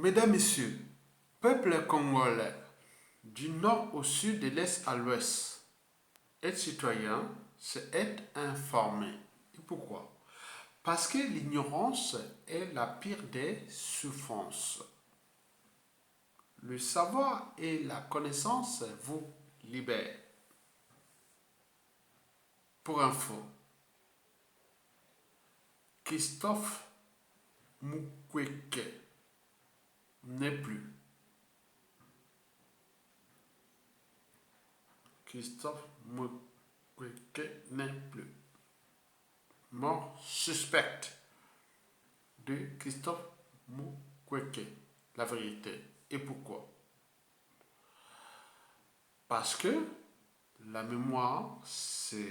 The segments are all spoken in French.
Mesdames, Messieurs, peuple congolais, du nord au sud, de l'est à l'ouest, être citoyen, c'est être informé. Et pourquoi? Parce que l'ignorance est la pire des souffrances. Le savoir et la connaissance vous libèrent. Pour info, Christophe Mukwege n'est plus. Christophe Mukwege n'est plus. Mort suspecte de Christophe Mukwege. La vérité. Et pourquoi? Parce que la mémoire se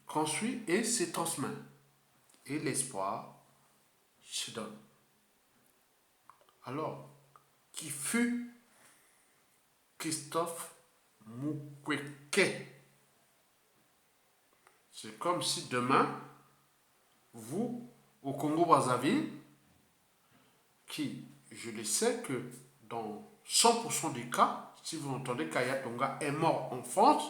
construit et se transmet. Et l'espoir se donne. Alors, qui fut Christophe Mukwege? C'est comme si demain, vous, au Congo-Brazzaville, qui, je le sais que dans 100% des cas, si vous entendez qu'Aya Tonga est mort en France,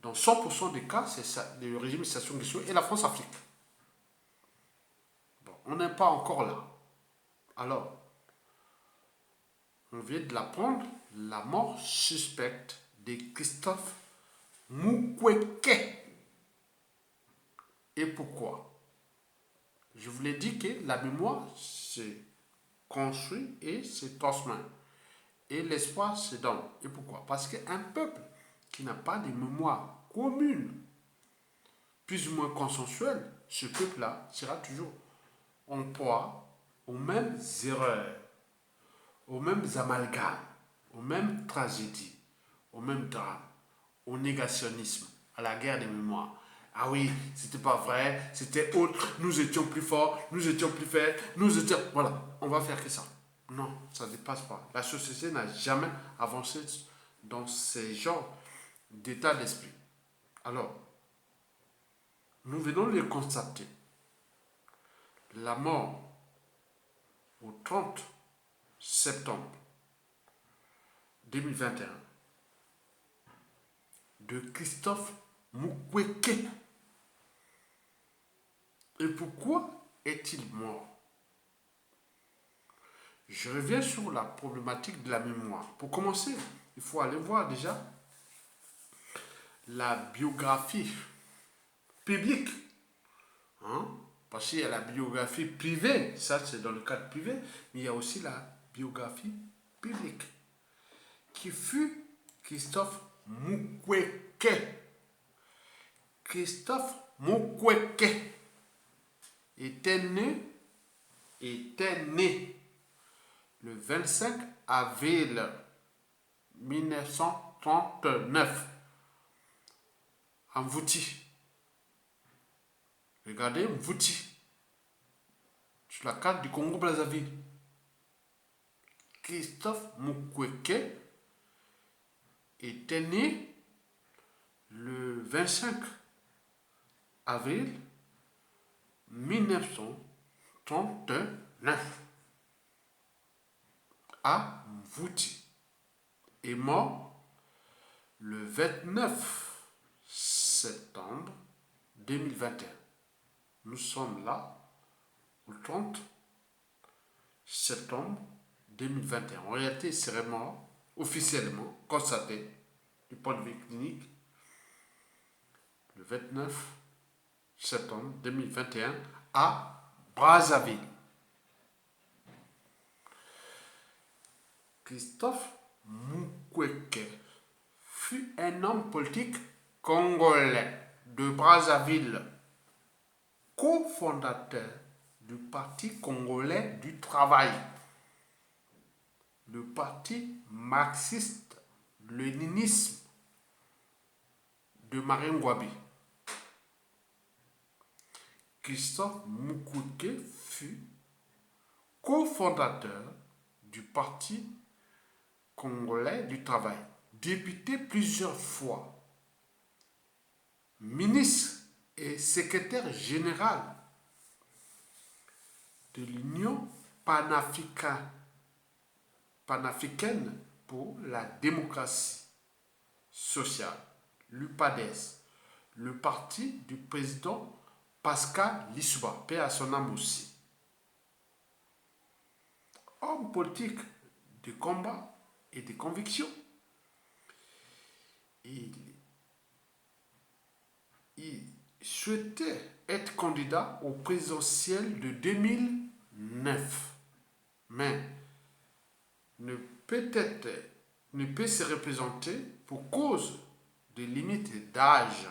dans 100% des cas, c'est ça, le régime Sassou Nguesso et la France-Afrique. Bon, on n'est pas encore là. Alors, on vient de l'apprendre, la mort suspecte de Christophe Mukwege. Et pourquoi? Je vous l'ai dit que la mémoire se construit et se transmet. Et l'espoir se donne. Et pourquoi? Parce qu'un peuple qui n'a pas de mémoire commune, plus ou moins consensuelle, ce peuple-là sera toujours en proie aux mêmes erreurs, aux mêmes amalgames, aux mêmes tragédies, aux mêmes drames, au négationnisme, à la guerre des mémoires. Ah oui, c'était pas vrai, c'était autre, nous étions plus forts, nous étions plus faibles, nous étions... Voilà, on va faire que ça. Non, ça ne dépasse pas. La société n'a jamais avancé dans ce genre d'état d'esprit. Alors, nous venons de le constater. La mort au 30 septembre 2021 de Christophe Mukwege. Et pourquoi est-il mort? Je reviens sur la problématique de la mémoire. Pour commencer, il faut aller voir déjà la biographie publique. Hein? Parce qu'il y a la biographie privée, ça c'est dans le cadre privé, mais il y a aussi la biographie publique. Qui fut Christophe Mukwege. Christophe Mukwege était né le 25 avril 1939 à Mvouti. Regardez Mvouti sur la carte du Congo-Brazzaville. Christophe Mukwege était né le 25 avril 1939 à Mvouti et mort le 29 septembre 2021. Nous sommes là au 30 septembre 2021. En réalité, il serait mort officiellement, constaté du point de vue clinique, le 29 septembre 2021 à Brazzaville. Christophe Mukwege fut un homme politique congolais de Brazzaville, cofondateur du Parti congolais du travail, le parti marxiste-léninisme de Marine Ngouabi. Christophe Mukwege fut cofondateur du Parti congolais du travail, député plusieurs fois, ministre et secrétaire général de l'Union panafricaine panafricaine pour la démocratie sociale, l'UPADES, le parti du président Pascal Lissouba, paix à son âme aussi. Homme politique de combat et de conviction, il souhaitait être candidat au présidentiel de 2009, mais ne peut se représenter pour cause de limites d'âge.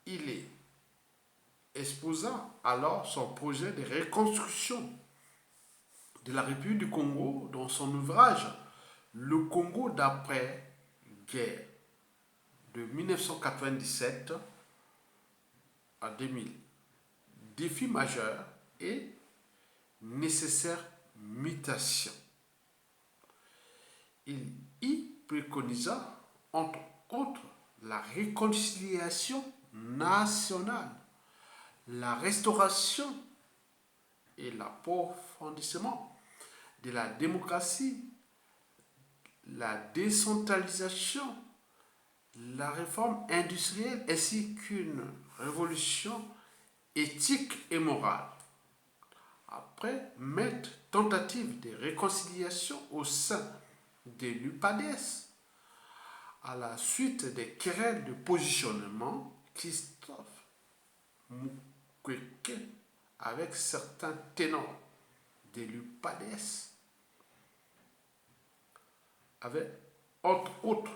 Il exposa alors son projet de reconstruction de la République du Congo dans son ouvrage Le Congo d'après-guerre de 1997 à 2000. Défi majeur et nécessaire mutation. Il y préconisa entre autres la réconciliation nationale, la restauration et l'approfondissement de la démocratie, la décentralisation, la réforme industrielle ainsi qu'une révolution éthique et morale. Après maintes tentatives de réconciliation au sein de l'UPADES, à la suite des querelles de positionnement, Christophe Mukwege, avec certains ténors de l'UPADES, avait entre autres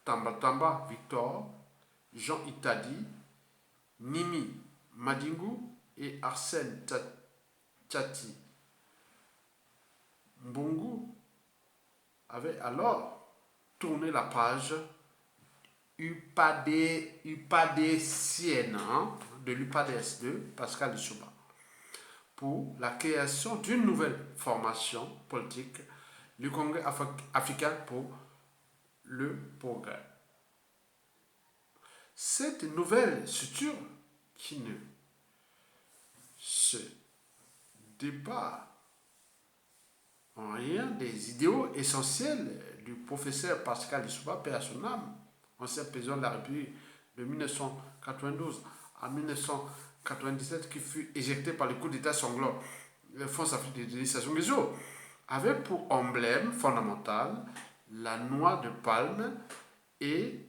Tamba Victor, Jean Itadi, Nimi Madingu et Arsène Tchati Mbungu, avait alors tourné la page UPADESienne de l'UPADES de Pascal Lissouba pour la création d'une nouvelle formation politique, le Congrès africain pour le progrès. Cette nouvelle structure qui ne se débat en rien des idéaux essentiels du professeur Pascal Lissouba, paix à son âme, ancien président de la République de 1992 à 1997, qui fut éjecté par le coup d'État sanglant de France Afrique de délication des eaux, avait pour emblème fondamental la noix de palme et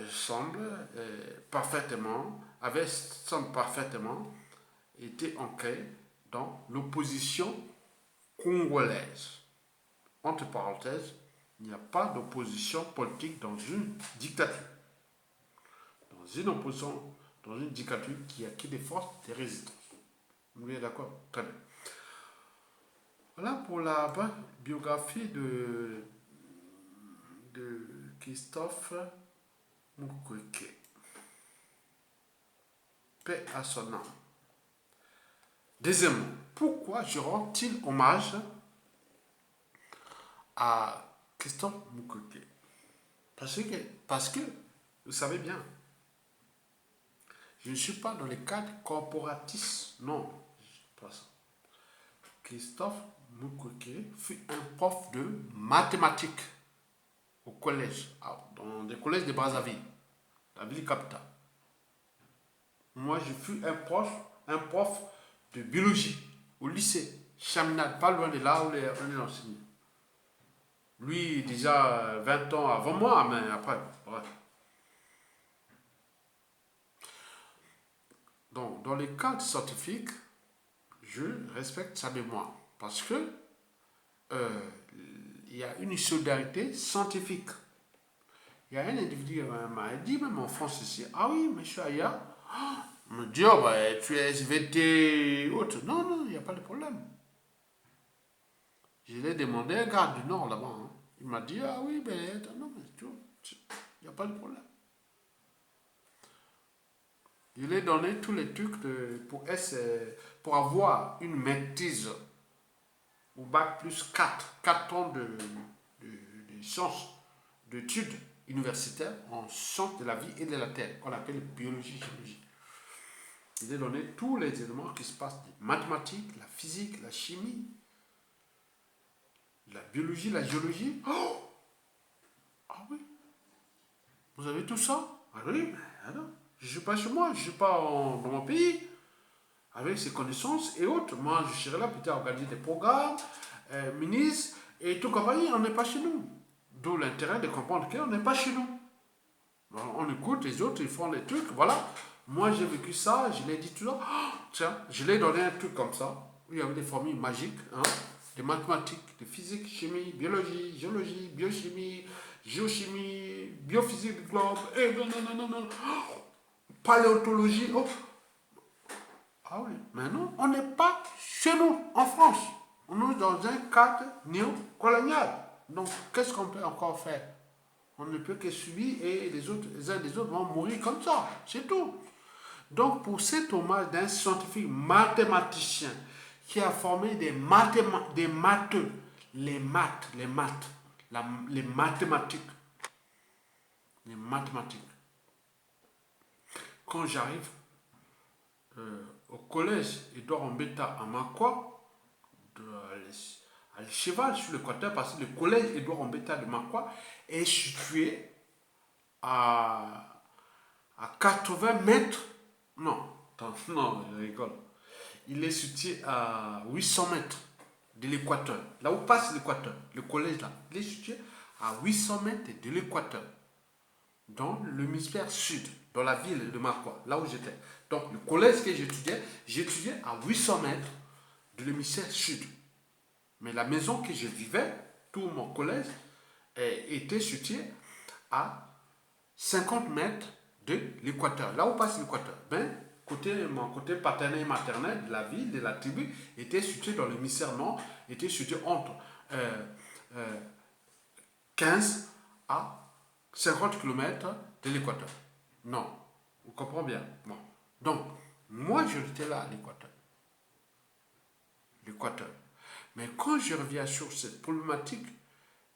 semble parfaitement été ancré dans l'opposition congolaise. Entre parenthèses, il n'y a pas d'opposition politique dans une dictature. Dans une dictature qui a des forces de résistance. Vous êtes d'accord? Très bien. Voilà pour la biographie de Christophe Mukwege. Paix à son âme. Deuxièmement, pourquoi je rends-il hommage à Christophe Mukwege? Parce que, vous savez bien, je ne suis pas dans les cadres corporatistes. Non, pas ça. Christophe Mukwege fut un prof de mathématiques au collège, dans des collèges de Brazzaville, la ville capitale. Moi, je fus un prof de biologie au lycée Chaminade, pas loin de là où on est enseigné. Lui, déjà 20 ans avant moi, mais après, ouais. Donc, dans les cadres scientifiques, je respecte sa mémoire parce que il y a une solidarité scientifique. Il y a un individu qui m'a dit, même en France ici, ah oui, monsieur Aya, me dit, oh, bah, tu es SVT autre. Non, il n'y a pas de problème. Je l'ai demandé à un gars du Nord là-bas. Hein. Il m'a dit, ah oui, ben non, mais tu vois, il n'y a pas de problème. Je lui ai donné tous les trucs pour avoir une maîtrise au bac plus 4 ans de sciences, d'études universitaires en sciences de la vie et de la terre, qu'on appelle biologie, géologie. Il est donné tous les éléments qui se passent, les mathématiques, la physique, la chimie, la biologie, la géologie. Oh, ah oui, vous avez tout ça? Ah oui, mais alors, je ne suis pas chez moi, je ne suis pas dans mon pays, avec ses connaissances et autres. Moi, je serai là peut-être à organiser des programmes, ministres, et tout compagnie, on n'est pas chez nous. D'où l'intérêt de comprendre qu'on n'est pas chez nous. Bon, on écoute les autres, ils font les trucs, voilà. Moi, j'ai vécu ça, je l'ai dit tout ça. Oh, tiens, je l'ai donné un truc comme ça, où il y avait des formules magiques, hein, des mathématiques, de physique, chimie, biologie, géologie, biochimie, géochimie, biophysique du globe, et non, non, non, non, non, paléontologie. Oh. Ah oui, mais non, on n'est pas chez nous, en France. On est dans un cadre néocolonial. Donc, qu'est-ce qu'on peut encore faire? On ne peut que subir et les autres, les uns des autres vont mourir comme ça. C'est tout. Donc, pour cet hommage d'un scientifique mathématicien qui a formé des matheux, les mathématiques, les mathématiques. Quand j'arrive au collège Edouard Mbeta à Makwa, à cheval sur l'équateur, parce que le collège Edouard Mbeta de Makwa est situé à, à 80 mètres. Non, attends, non, je rigole. Il est situé à 800 mètres de l'équateur. Là où passe l'équateur, le collège là, il est situé à 800 mètres de l'équateur. Dans l'hémisphère sud, dans la ville de Makwa, là où j'étais. Donc le collège que j'étudiais à 800 mètres de l'hémisphère sud. Mais la maison que je vivais, tout mon collège, était situé à 50 mètres de l'équateur. Là où passe l'équateur. Ben, mon côté paternel et maternel de la ville, de la tribu, était situé dans l'hémisphère nord, était situé entre euh, euh, 15 à 50 km de l'équateur. Non, on comprend bien. Bon. Donc, moi, j'étais là à l'équateur. L'équateur. Mais quand je reviens sur cette problématique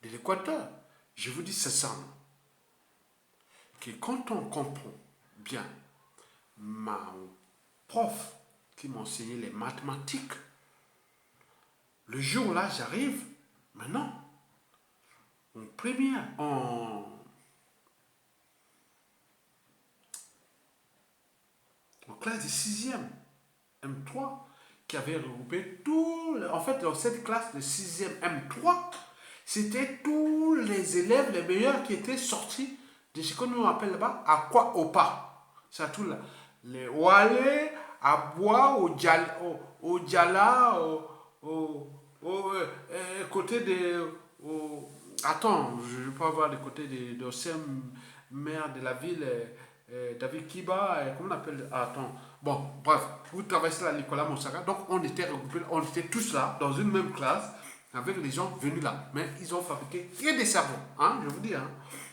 de l'équateur, je vous dis sincèrement que quand on comprend bien ma prof qui m'enseignait les mathématiques, le jour là, j'arrive, maintenant, en première, en classe de 6e, M3, qui avait regroupé en fait, dans cette classe de 6e M3, c'était tous les élèves les meilleurs qui étaient sortis de ce que nous appelle là-bas Aqua Opa. C'est tout là. Les Wale, Abois, au Djala, côté des. Attends, je ne vais pas voir les côtés de l'ancien maire de la ville, David Kiba, comment on appelle. Attends. Bon, bref, vous traversez la Nicolas Monsara. Donc, on était regroupés, on était tous là, dans une même classe, avec les gens venus là. Mais ils ont fabriqué que des cerveaux, hein, je vous dis. Hein.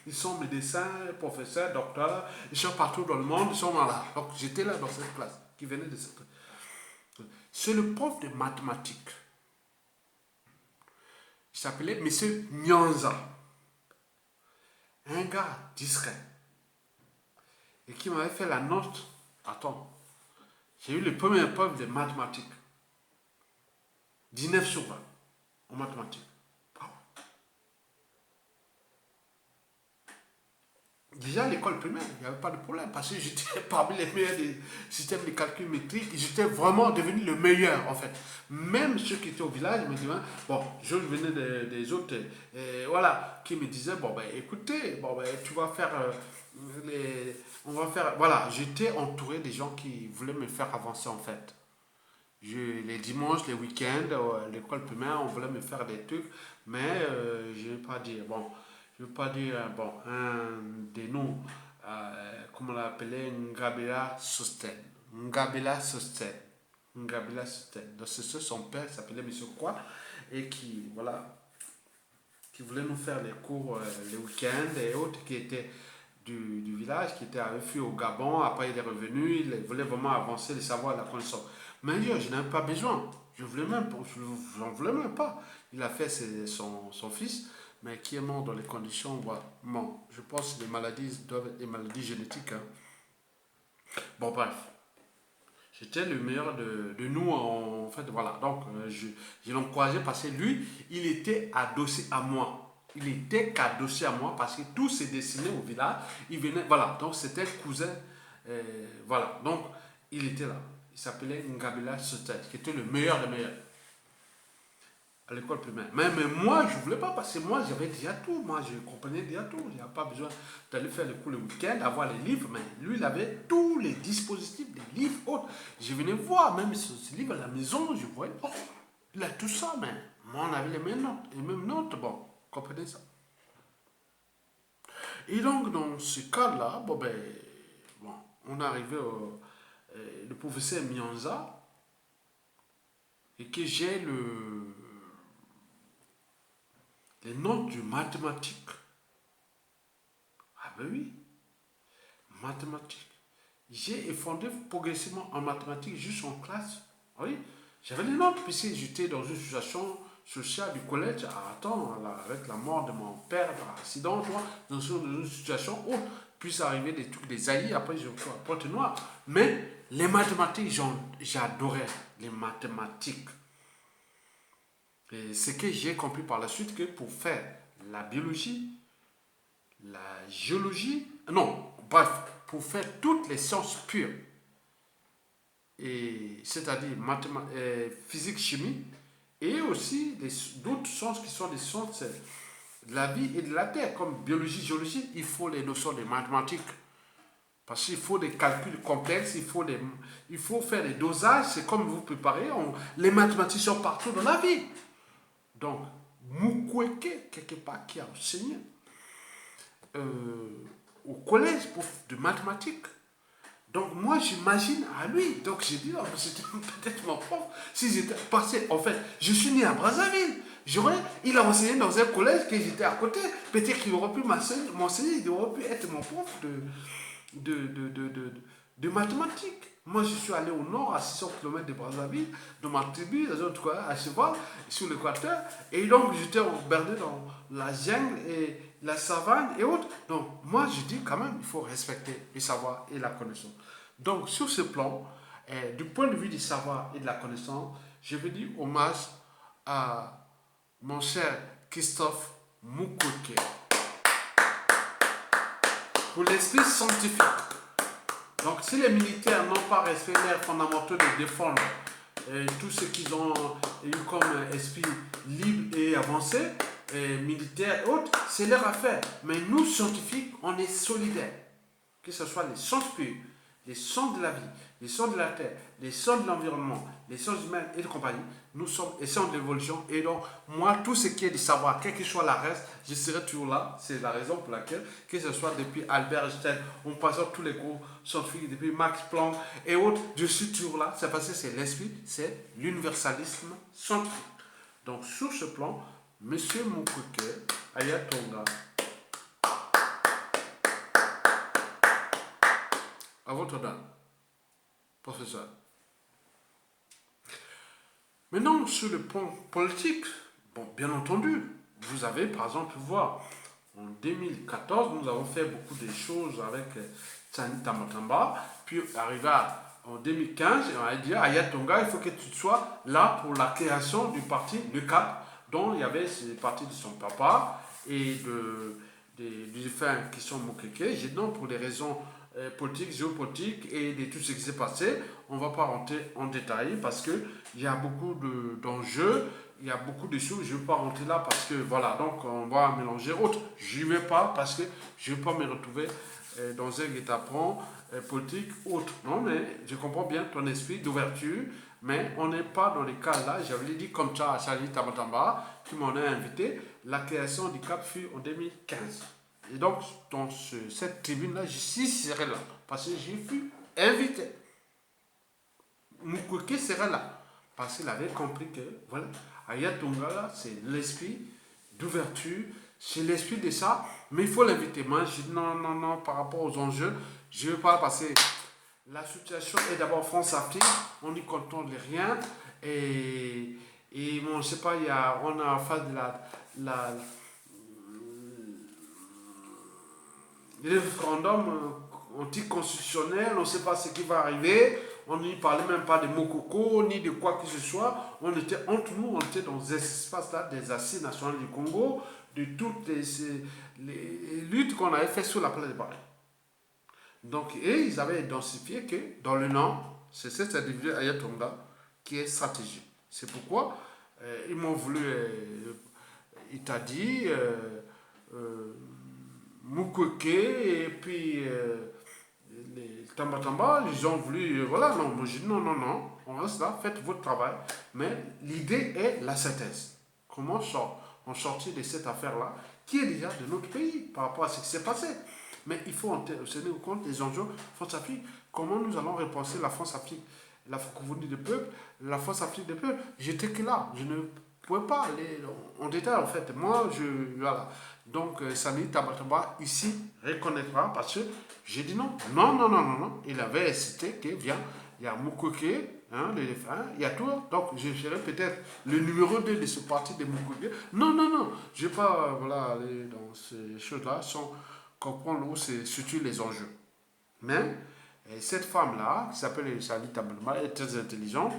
Ils sont médecins, professeurs, docteurs, ils sont partout dans le monde, ils sont là. Donc, j'étais là dans cette classe, qui venait de cette classe. C'est le prof de mathématiques. Il s'appelait Monsieur Nyanza. Un gars discret. Et qui m'avait fait la note. Attends. J'ai eu le premier épreuve de mathématiques. 19 sur 20 en mathématiques. Déjà à l'école primaire, il n'y avait pas de problème parce que j'étais parmi les meilleurs des systèmes de calcul métrique. J'étais vraiment devenu le meilleur en fait. Même ceux qui étaient au village me disaient, bon, je venais des autres, voilà, qui me disaient, bon, ben écoutez, bon, ben, tu vas faire on va faire, voilà, j'étais entouré des gens qui voulaient me faire avancer en fait. Les dimanches, les week-ends, l'école primaire, on voulait me faire des trucs, mais je ne vais pas dire, bon, je ne veux pas dire, bon, un des noms, comme on l'appelait, Ngabela Sosten. Ngabela Sosten. Ngabela Sosten. Donc, c'est ce, son père s'appelait Monsieur Quoi, et qui, voilà, qui voulait nous faire les cours les week-ends et autres, qui étaient du village, qui était fui au Gabon, après il est revenu, il voulait vraiment avancer les savoirs et la connaissance. Mais je n'avais pas besoin, je voulais même pas, j'en voulais même pas. Il a fait son fils, mais qui est mort dans les conditions, voilà. Bon, je pense que les maladies doivent être des maladies génétiques. Hein. Bon, bref. J'étais le meilleur de nous, en fait, voilà. Donc, je l'encourageais parce que lui, il était adossé à moi. Il était qu'adossé à moi parce que tout s'est dessiné au village. Il venait, voilà. Donc, c'était un cousin. Voilà. Donc, il était là. Il s'appelait Ngabila Sotet, qui était le meilleur des meilleurs à l'école primaire. Mais moi, je ne voulais pas parce que moi, j'avais déjà tout. Moi, je comprenais déjà tout. Il n'y a pas besoin d'aller faire le cours le week-end, avoir les livres. Mais lui, il avait tous les dispositifs, les livres autres. Je venais voir même ce livre à la maison. Je voyais, oh, il a tout ça, mais moi, on avait les mêmes notes. Les mêmes notes, bon, comprenez ça. Et donc, dans ce cas-là, bon, on est arrivé au le professeur Mianza et que j'ai les notes de mathématiques. Ah ben oui, mathématiques. J'ai effondré progressivement en mathématiques juste en classe. Oui, j'avais les notes puisque j'étais dans une situation sociale du collège. Ah, attends, là, avec la mort de mon père par accident, tu vois, dans une situation où puisse arriver des trucs, des aïeux, après je vois porte noire. Mais les mathématiques, j'adorais les mathématiques. Et ce que j'ai compris par la suite, que pour faire la biologie, la géologie, non, bref, pour faire toutes les sciences pures, et c'est-à-dire physique, chimie, et aussi d'autres sciences qui sont des sciences de la vie et de la terre, comme biologie, géologie, il faut les notions de mathématiques. Parce qu'il faut des calculs complexes, il faut faire des dosages, c'est comme vous préparez, les mathématiques sont partout dans la vie. Donc, Mukwege, quelque part, qui a enseigné au collège de mathématiques. Donc moi j'imagine à lui. Donc j'ai dit, oh, c'était peut-être mon prof. Si j'étais passé, en fait, je suis né à Brazzaville. Il a enseigné dans un collège que j'étais à côté. Peut-être qu'il aurait pu m'enseigner, il aurait pu être mon prof de mathématiques. Moi, je suis allé au nord, à 600 km de Brazzaville, dans ma tribu, dans autre quoi, à cheval, sur l'équateur. Et donc, j'étais berné dans la jungle et la savane et autres. Donc, moi, je dis quand même, il faut respecter le savoir et la connaissance. Donc, sur ce plan, du point de vue du savoir et de la connaissance, je veux dire hommage à mon cher Christophe Mukwege pour l'esprit scientifique. Donc, si les militaires n'ont pas respecté leurs fondamentaux de défendre tout ce qu'ils ont eu comme esprit libre et avancé, militaires et autres, c'est leur affaire. Mais nous, scientifiques, on est solidaires. Que ce soit les sciences pures, les sciences de la vie, les sciences de la terre, les sciences de l'environnement, les sciences humaines et de compagnie, nous sommes les sciences de l'évolution. Et donc, moi, tout ce qui est du savoir, quel que soit la reste, je serai toujours là. C'est la raison pour laquelle, que ce soit depuis Albert Einstein, on passe tous les gros scientifiques, depuis Max Planck et autres, je suis toujours là. C'est parce que c'est l'esprit, c'est l'universalisme scientifique. Donc, sur ce plan, M. Mukwege, Ayatonga, à votre dame, professeur. Maintenant, sur le plan politique, bon, bien entendu, vous avez par exemple pu voir, en 2014, nous avons fait beaucoup de choses avec Tsani Tamatamba, puis arrivé en 2015, on a dit à Ayatonga, il faut que tu sois là pour la création du parti Le Cap, dont il y avait le parti de son papa et des différentes questions Mukwege. J'ai dit non, pour des raisons politique, géopolitique et de tout ce qui s'est passé. On ne va pas rentrer en détail parce qu'il y a beaucoup d'enjeux, il y a beaucoup de choses. Je ne veux pas rentrer là parce que voilà, donc on va mélanger autre. Je n'y vais pas parce que je ne veux pas me retrouver dans un guet-apens politique autre. Non, mais je comprends bien ton esprit d'ouverture, mais on n'est pas dans les cas là. J'avais dit comme ça à Charlie Tamatamba qui m'en a invité. La création du CAP fut en 2015. Et donc, dans cette tribune-là, je serai là. Parce que j'ai fui invité. Mukwege serait là. Parce qu'il avait compris que, voilà, Ayatonga, c'est l'esprit d'ouverture, c'est l'esprit de ça, mais il faut l'inviter. Moi, je dis non, par rapport aux enjeux, je ne veux pas passer. La situation est d'abord France-Afrique, on n'y contrôle rien, et bon, je ne sais pas, on a en face de le référendum anticonstitutionnel, on ne sait pas ce qui va arriver, on n'y parlait même pas de Mokoko, ni de quoi que ce soit. On était entre nous, on était dans ces espaces-là des assises nationales du Congo, de toutes les luttes qu'on avait faites sur la place de Paris. Donc, et ils avaient identifié que dans le Nord, c'est cet individu Ayatonga qui est stratégique. C'est pourquoi ils m'ont voulu, il t'a dit, Mukwege et puis les Tamba, ils ont voulu, voilà, non, moi j'ai dit non, non, non, on reste là, faites votre travail. Mais l'idée est la synthèse. Comment on sortit de cette affaire-là, qui est déjà de notre pays par rapport à ce qui s'est passé. Mais il faut tenir compte des enjeux France-Afrique. Comment nous allons repenser la France-Afrique, la francophonie des peuples, la France-Afrique des peuples. J'étais que là, je ne pouvais pas aller en détail en fait. Moi, voilà. Donc, Sani Tabatamba ici reconnaîtra parce que j'ai dit non. Non, non, non, non, non. Il avait cité que, viens, il y a Mukwege, hein, il y a tout. Donc, je serai peut-être le numéro 2 de ce parti de Mukwege. Non, non, non. Je ne vais pas voilà, aller dans ces choses-là sans comprendre où se situent les enjeux. Mais cette femme-là, qui s'appelle Sali Tabalma, est très intelligente.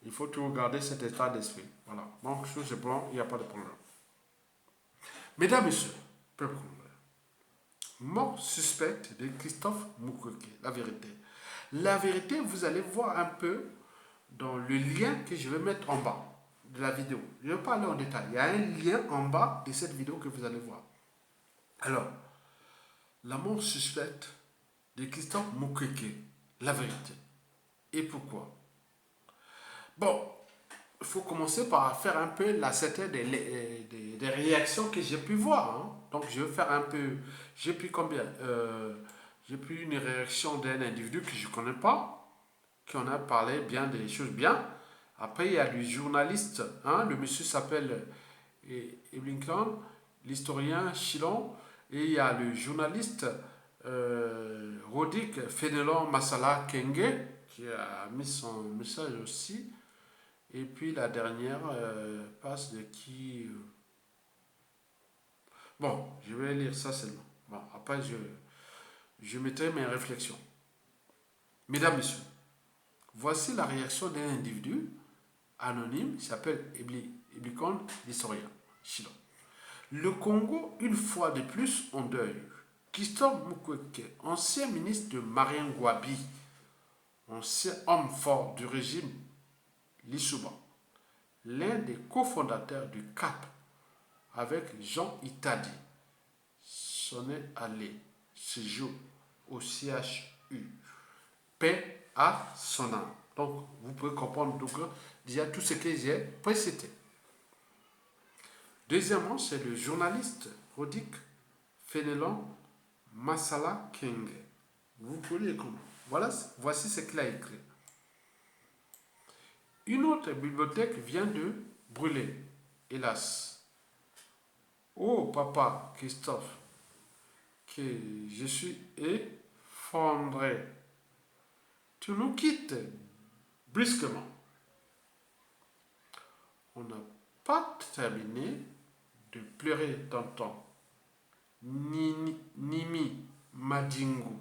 Il faut toujours garder cet état d'esprit. Voilà. Donc, sur ce plan, il n'y a pas de problème. Mesdames, Messieurs, peuple congolais, mort suspecte de Christophe Mukwege, la vérité. La vérité, vous allez voir un peu dans le lien que je vais mettre en bas de la vidéo. Je ne vais pas aller en détail. Il y a un lien en bas de cette vidéo que vous allez voir. Alors, la mort suspecte de Christophe Mukwege, la vérité. Et pourquoi? Bon, il faut commencer par faire un peu la certaine des réactions que j'ai pu voir. Hein. Donc, je vais faire un peu. J'ai pu combien J'ai pu une réaction d'un individu que je ne connais pas, qui en a parlé bien des choses bien. Après, il y a le journaliste, hein, le monsieur s'appelle Eblinkan, l'historien Chilon, et il y a le journaliste Rodik Fénelon Masala Kenge, qui a mis son message aussi. Et puis la dernière passe de qui Bon, je vais lire ça seulement. Bon, après, je mettrai mes réflexions. Mesdames, Messieurs, voici la réaction d'un individu anonyme qui s'appelle Eblikon l'historien. Chilon. Le Congo, une fois de plus, en deuil. Christophe Mukwege, ancien ministre de Marien Gwabi, ancien homme fort du régime Lissouba, l'un des cofondateurs du CAP, avec Jean Itadi, sonné allé, séjour au CHU, paix à son âme. Donc, vous pouvez comprendre donc, déjà tout ce que j'ai précité. Deuxièmement, c'est le journaliste Rodik Fénelon Masala Kenge. Vous pouvez les comprendre. Voilà, voici ce qu'il a écrit. Une autre bibliothèque vient de brûler, hélas. Oh papa Christophe, que je suis effondré. Tu nous quittes brusquement. On n'a pas terminé de pleurer tonton Nimi Madingu.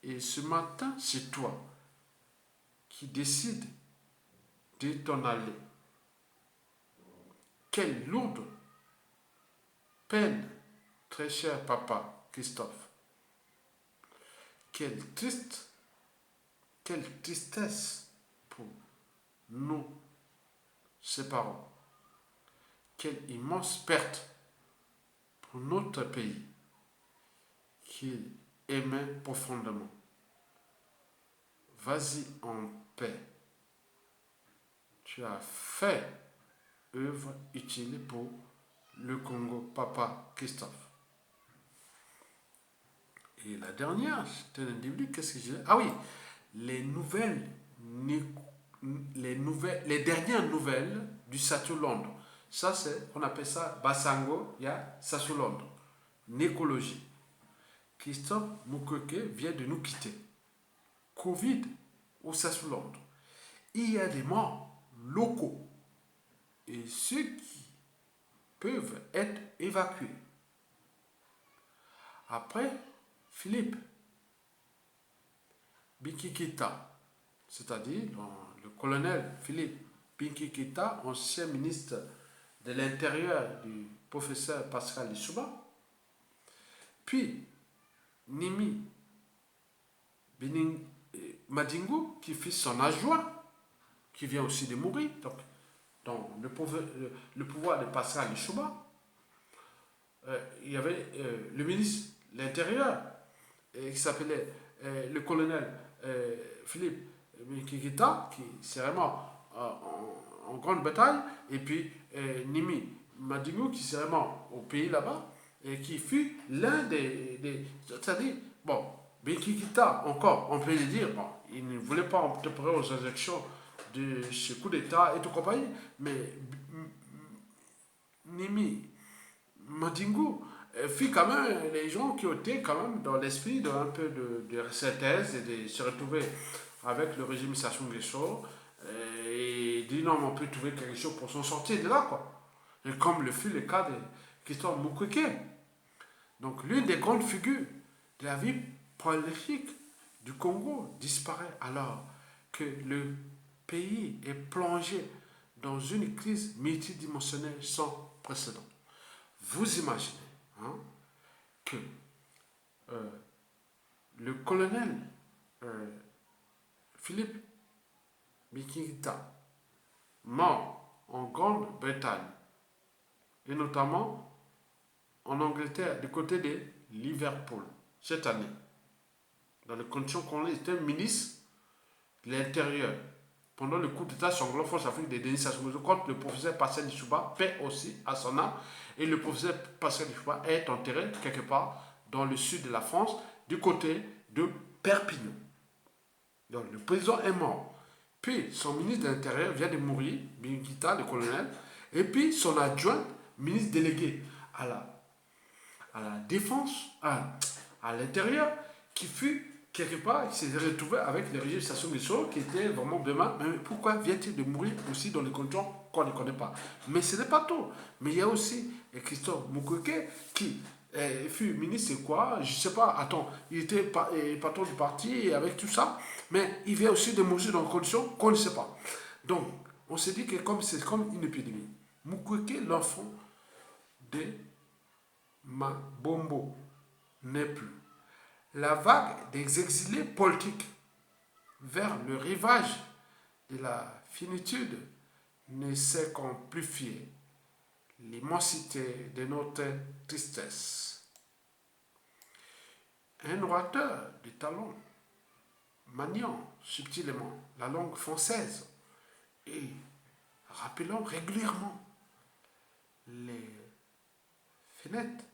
Et ce matin, c'est toi qui décides de t'en aller. Quelle lourde peine, très cher papa Christophe. Quelle tristesse pour nous, ses parents. Quelle immense perte pour notre pays qu'il aimait profondément. Vas-y en paix. Tu as fait œuvre utile pour le Congo, papa Christophe. Et la dernière, c'est un individu, qu'est-ce que j'ai? Ah oui, les dernières nouvelles du Satu Londres. Ça, c'est, on appelle ça Basango, il y a Satu Londres. Nécologie. Christophe Mukwege vient de nous quitter. Covid au Satu Londres. Il y a des morts locaux. Et ceux qui peuvent être évacués. Après, Philippe Bikikita, c'est-à-dire le colonel Philippe Binki Keïta, ancien ministre de l'Intérieur du professeur Pascal Lissouba, puis Nimi Madingo, qui fit son adjoint, qui vient aussi de mourir, donc dans le pouvoir de Pascal Lissouba, il y avait le ministre de l'Intérieur, qui s'appelait le colonel Philippe Kikita, qui c'est vraiment en grande bataille, et puis Nimi Madingo, qui c'est vraiment au pays là-bas, et qui fut l'un c'est-à-dire, bon, Kikita, encore, on peut le dire, bon, il ne voulait pas entreprendre aux élections de ce coup d'État et tout compagnie, mais Nimi Madingo fit quand même les gens qui étaient quand même dans l'esprit d'un peu de synthèse et de se retrouver avec le régime Sassou Nguesso et dit non, mais on peut trouver quelque chose pour s'en sortir de là, quoi. Et comme le fut le cas de Christophe Mukwege. Donc l'une des grandes figures de la vie politique du Congo disparaît alors que le pays est plongé dans une crise multidimensionnelle sans précédent. Vous imaginez hein, que euh, le colonel Philippe Bikita, mort en Grande-Bretagne, et notamment en Angleterre, du côté de Liverpool, cette année, dans les conditions qu'on était ministre de l'Intérieur, pendant le coup d'État sanglant Force Afrique de Denis Sassou Nguesso contre le professeur Pascal Lissouba, paix aussi à son âme, et le professeur Pascal Lissouba est enterré quelque part dans le sud de la France, du côté de Perpignan. Donc le président est mort. Puis son ministre de l'Intérieur vient de mourir, Bingita, le colonel, et puis son adjoint, ministre délégué à la défense, à l'intérieur, qui fut quelque part, il s'est retrouvé avec le régime Sassou Nguesso qui était vraiment demain. Mais pourquoi vient-il de mourir aussi dans les conditions qu'on ne connaît pas? Mais ce n'est pas tout. Mais il y a aussi Christophe Mukwege qui fut ministre, c'est quoi? Je ne sais pas. Attends, il était patron du parti avec tout ça. Mais il vient aussi de mourir dans des conditions qu'on ne sait pas. Donc, on s'est dit que c'est comme une épidémie. Mukwege, l'enfant de Mabombo, n'est plus. La vague des exilés politiques vers le rivage de la finitude ne sait qu'amplifier l'immensité de notre tristesse. Un orateur de talent, maniant subtilement la langue française et rappelant régulièrement les fenêtres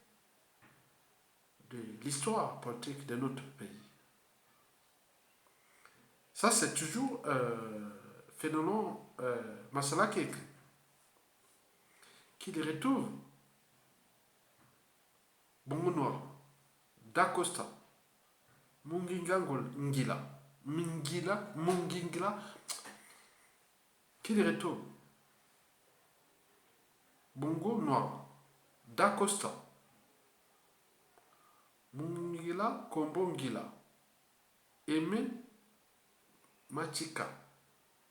de l'histoire politique de notre pays. Ça, c'est toujours phénomène Masala qui écrit, qui le retrouve Bongo Noir, Dacosta, Munginga Ngila, Mungingila, qui le retrouve Bongo Noir, Dacosta, Mungila, Kombongila, Aimé Machika,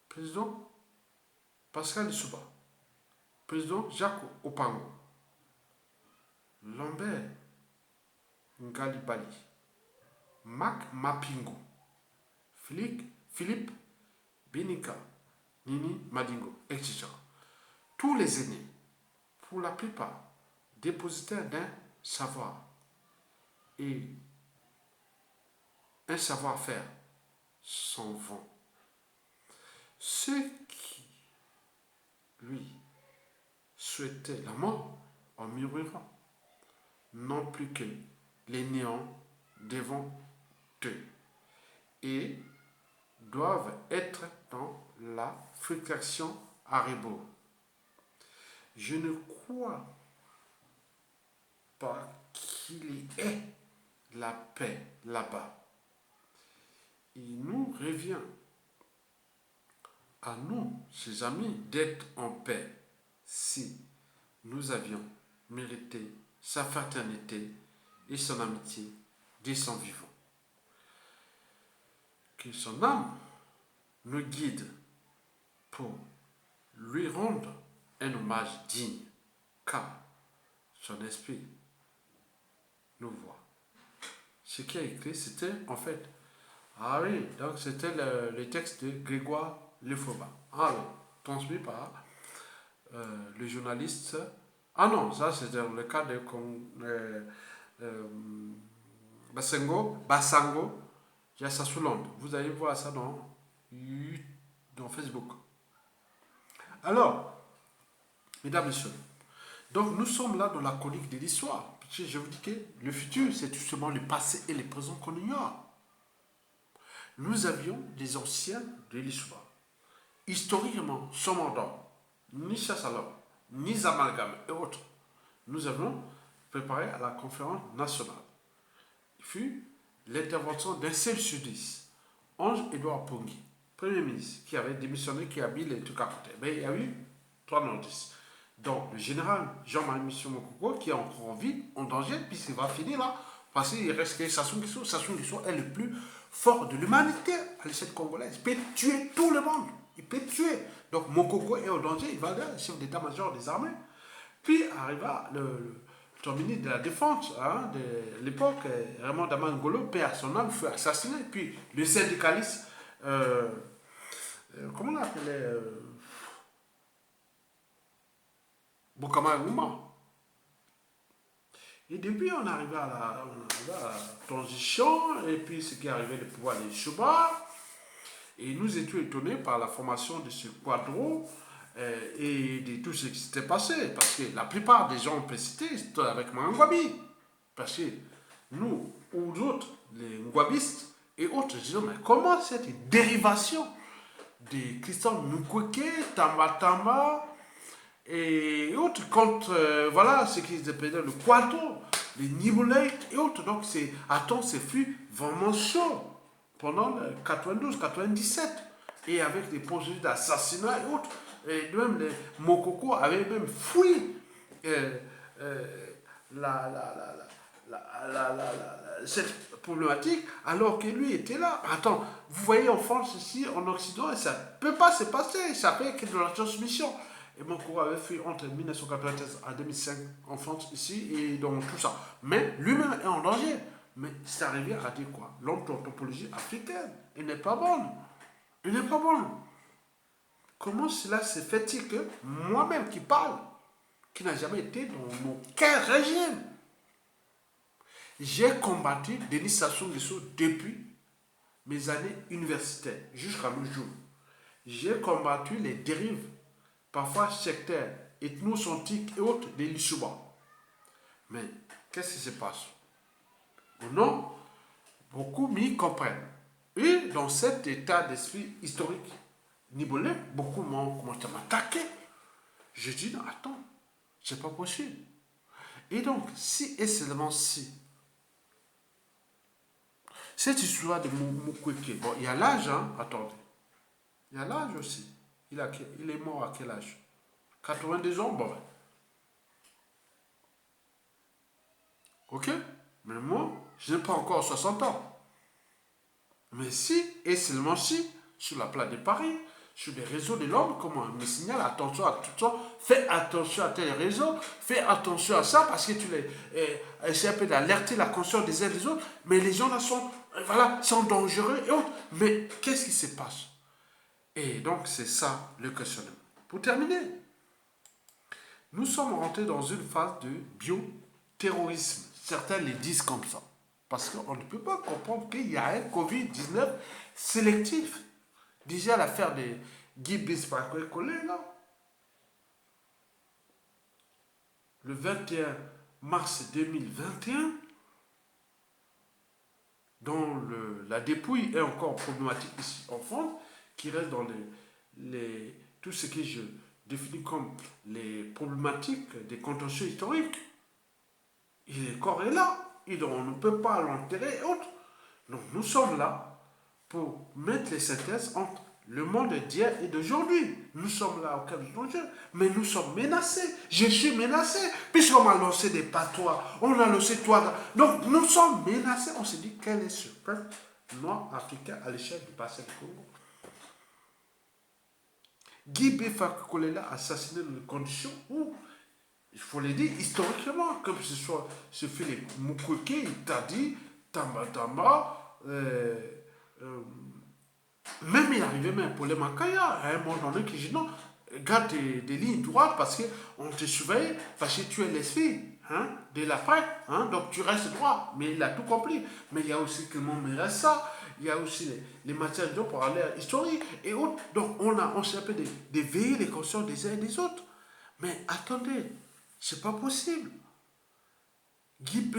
président Pascal Lissouba, président Jacques Opango, Lambert Ngalibali, Mac Mapingo, Philippe Binika, Nini Madingo, etc. Tous les aînés, pour la plupart, dépositaires d'un savoir et un savoir-faire, s'en vont. Ceux qui, lui, souhaitaient la mort en murmurant, n'ont plus que les néants devant eux et doivent être dans la frustration à rebours. Je ne crois pas qu'il y ait la paix là-bas. Il nous revient à nous, ses amis, d'être en paix si nous avions mérité sa fraternité et son amitié dès son vivant. Que son âme nous guide pour lui rendre un hommage digne, car son esprit nous voit. Ce qui a écrit, c'était en fait, ah oui, donc c'était le texte de Grégoire Lefebvre. Ah oui, transmis par le journaliste. Ah non, ça c'était dans le cas de euh, Basango Jassassoulande. Vous allez voir ça dans Facebook. Alors, mesdames et messieurs, donc nous sommes là dans la chronique de l'histoire. Je vous dis que le futur, c'est tout simplement le passé et le présent qu'on ignore. Nous avions des anciens de l'histoire. Historiquement, sans mandat, ni chasse à l'homme, ni amalgame et autres, nous avons préparé à la conférence nationale. Il fut l'intervention d'un seul sudiste, Ange-Édouard Pongui, Premier ministre, qui avait démissionné, qui a mis les trucs à côté. Mais il y a eu 3 nordistes. Donc, le général Jean-Marie Michel Mokoko, qui est encore en vie, en danger, puisqu'il va finir là, parce qu'il reste que Sassou Nguesso. Sassou Nguesso est le plus fort de l'humanité à l'échelle congolaise. Il peut tuer tout le monde. Il peut tuer. Donc, Mokoko est en danger, il va être chef d'état-major des armées. Puis arriva le ministre de la Défense de l'époque, Raymond Damangolo, père son âme, fut assassiné. Puis le syndicaliste, comment on l'appelait Bokama Ngouma. Et depuis, on arrive à la transition, et puis ce qui est arrivé, le pouvoir des Chouba. Et nous étions étonnés par la formation de ce quadro et de tout ce qui s'était passé. Parce que la plupart des gens, on peut citer, c'était avec Mangwabi. Parce que nous, ou d'autres, les Ngwabistes et autres, disons, mais comment cette dérivation de Christian Mukwege, Tamba Tamba, et autres contre voilà ce qu'ils appellent le quadro, les Niboulait et autres. Donc c'est fut vraiment chaud pendant 92-97 et avec des procédures d'assassinat et autres. Et même les Mokoko avaient même fui cette problématique alors que lui était là. Attends, vous voyez en France ici, en Occident, ça ne peut pas se passer, ça fait que de la transmission. Et Mokoko avait fui entre 1993 à 2005 en France, ici, et dans tout ça. Mais lui-même est en danger. Mais c'est arrivé à dire quoi? L'anthropologie africaine, elle n'est pas bonne. Elle n'est pas bonne. Comment cela se fait-il que moi-même qui parle, qui n'a jamais été dans aucun régime, j'ai combattu Denis Sassou Nguesso depuis mes années universitaires, jusqu'à nos jours. J'ai combattu les dérives parfois sectaires, ethnocentriques et autres des Lissouba. Mais qu'est-ce qui se passe? Non, beaucoup m'y comprennent. Et dans cet état d'esprit historique nibolais, beaucoup m'ont commencé à m'attaquer. Je dis non, attends, c'est pas possible. Et donc, si et seulement si, cette histoire de Mukwege, bon, il y a l'âge, hein, attendez. Il y a l'âge aussi. Il est mort à quel âge? 82 ans, bon. Ok? Mais moi, je n'ai pas encore 60 ans. Mais si, et seulement si, sur la place de Paris, sur les réseaux de l'homme, comme on me signale, attention à tout ça, fais attention à tes réseaux, fais attention à ça, parce que tu essaies un peu d'alerter la conscience des uns et des autres, mais les gens là sont dangereux et autres. Mais qu'est-ce qui se passe? Et donc, c'est ça le questionnement. Pour terminer, nous sommes rentrés dans une phase de bioterrorisme. Certains le disent comme ça. Parce qu'on ne peut pas comprendre qu'il y a un Covid-19 sélectif. Déjà, l'affaire de Guy Bismarck-Collé, là. Le 21 mars 2021, dont la dépouille est encore problématique ici en France, qui reste dans tout ce que je définis comme les problématiques des contentieux historiques. Le corps est là, et donc on ne peut pas l'enterrer et autres. Donc nous sommes là pour mettre les synthèses entre le monde d'hier et d'aujourd'hui. Nous sommes là au cœur du danger, mais nous sommes menacés. Je suis menacé, puisqu'on m'a lancé des patois, on a lancé toi. Donc nous sommes menacés. On s'est dit, quel est ce peuple noir africain à l'échelle du bassin du Congo? Guy Fakolela assassiné dans des conditions où, il faut le dire historiquement, comme ce Philippe Mukwege, il t'a dit, Tamba Tamba, même il arrivait même pour les Makaya, à un moment donné, qui dit non, garde des lignes droites parce qu'on te surveille, parce que tu es l'esprit hein, de l'après, hein, donc tu restes droit. Mais il a tout compris. Mais il y a aussi Clément Merassa, il y a aussi les matières d'eau pour aller à l'historique et autres. Donc on s'est un peu d'éveiller les consciences des uns et des autres. Mais attendez, c'est pas possible. Guy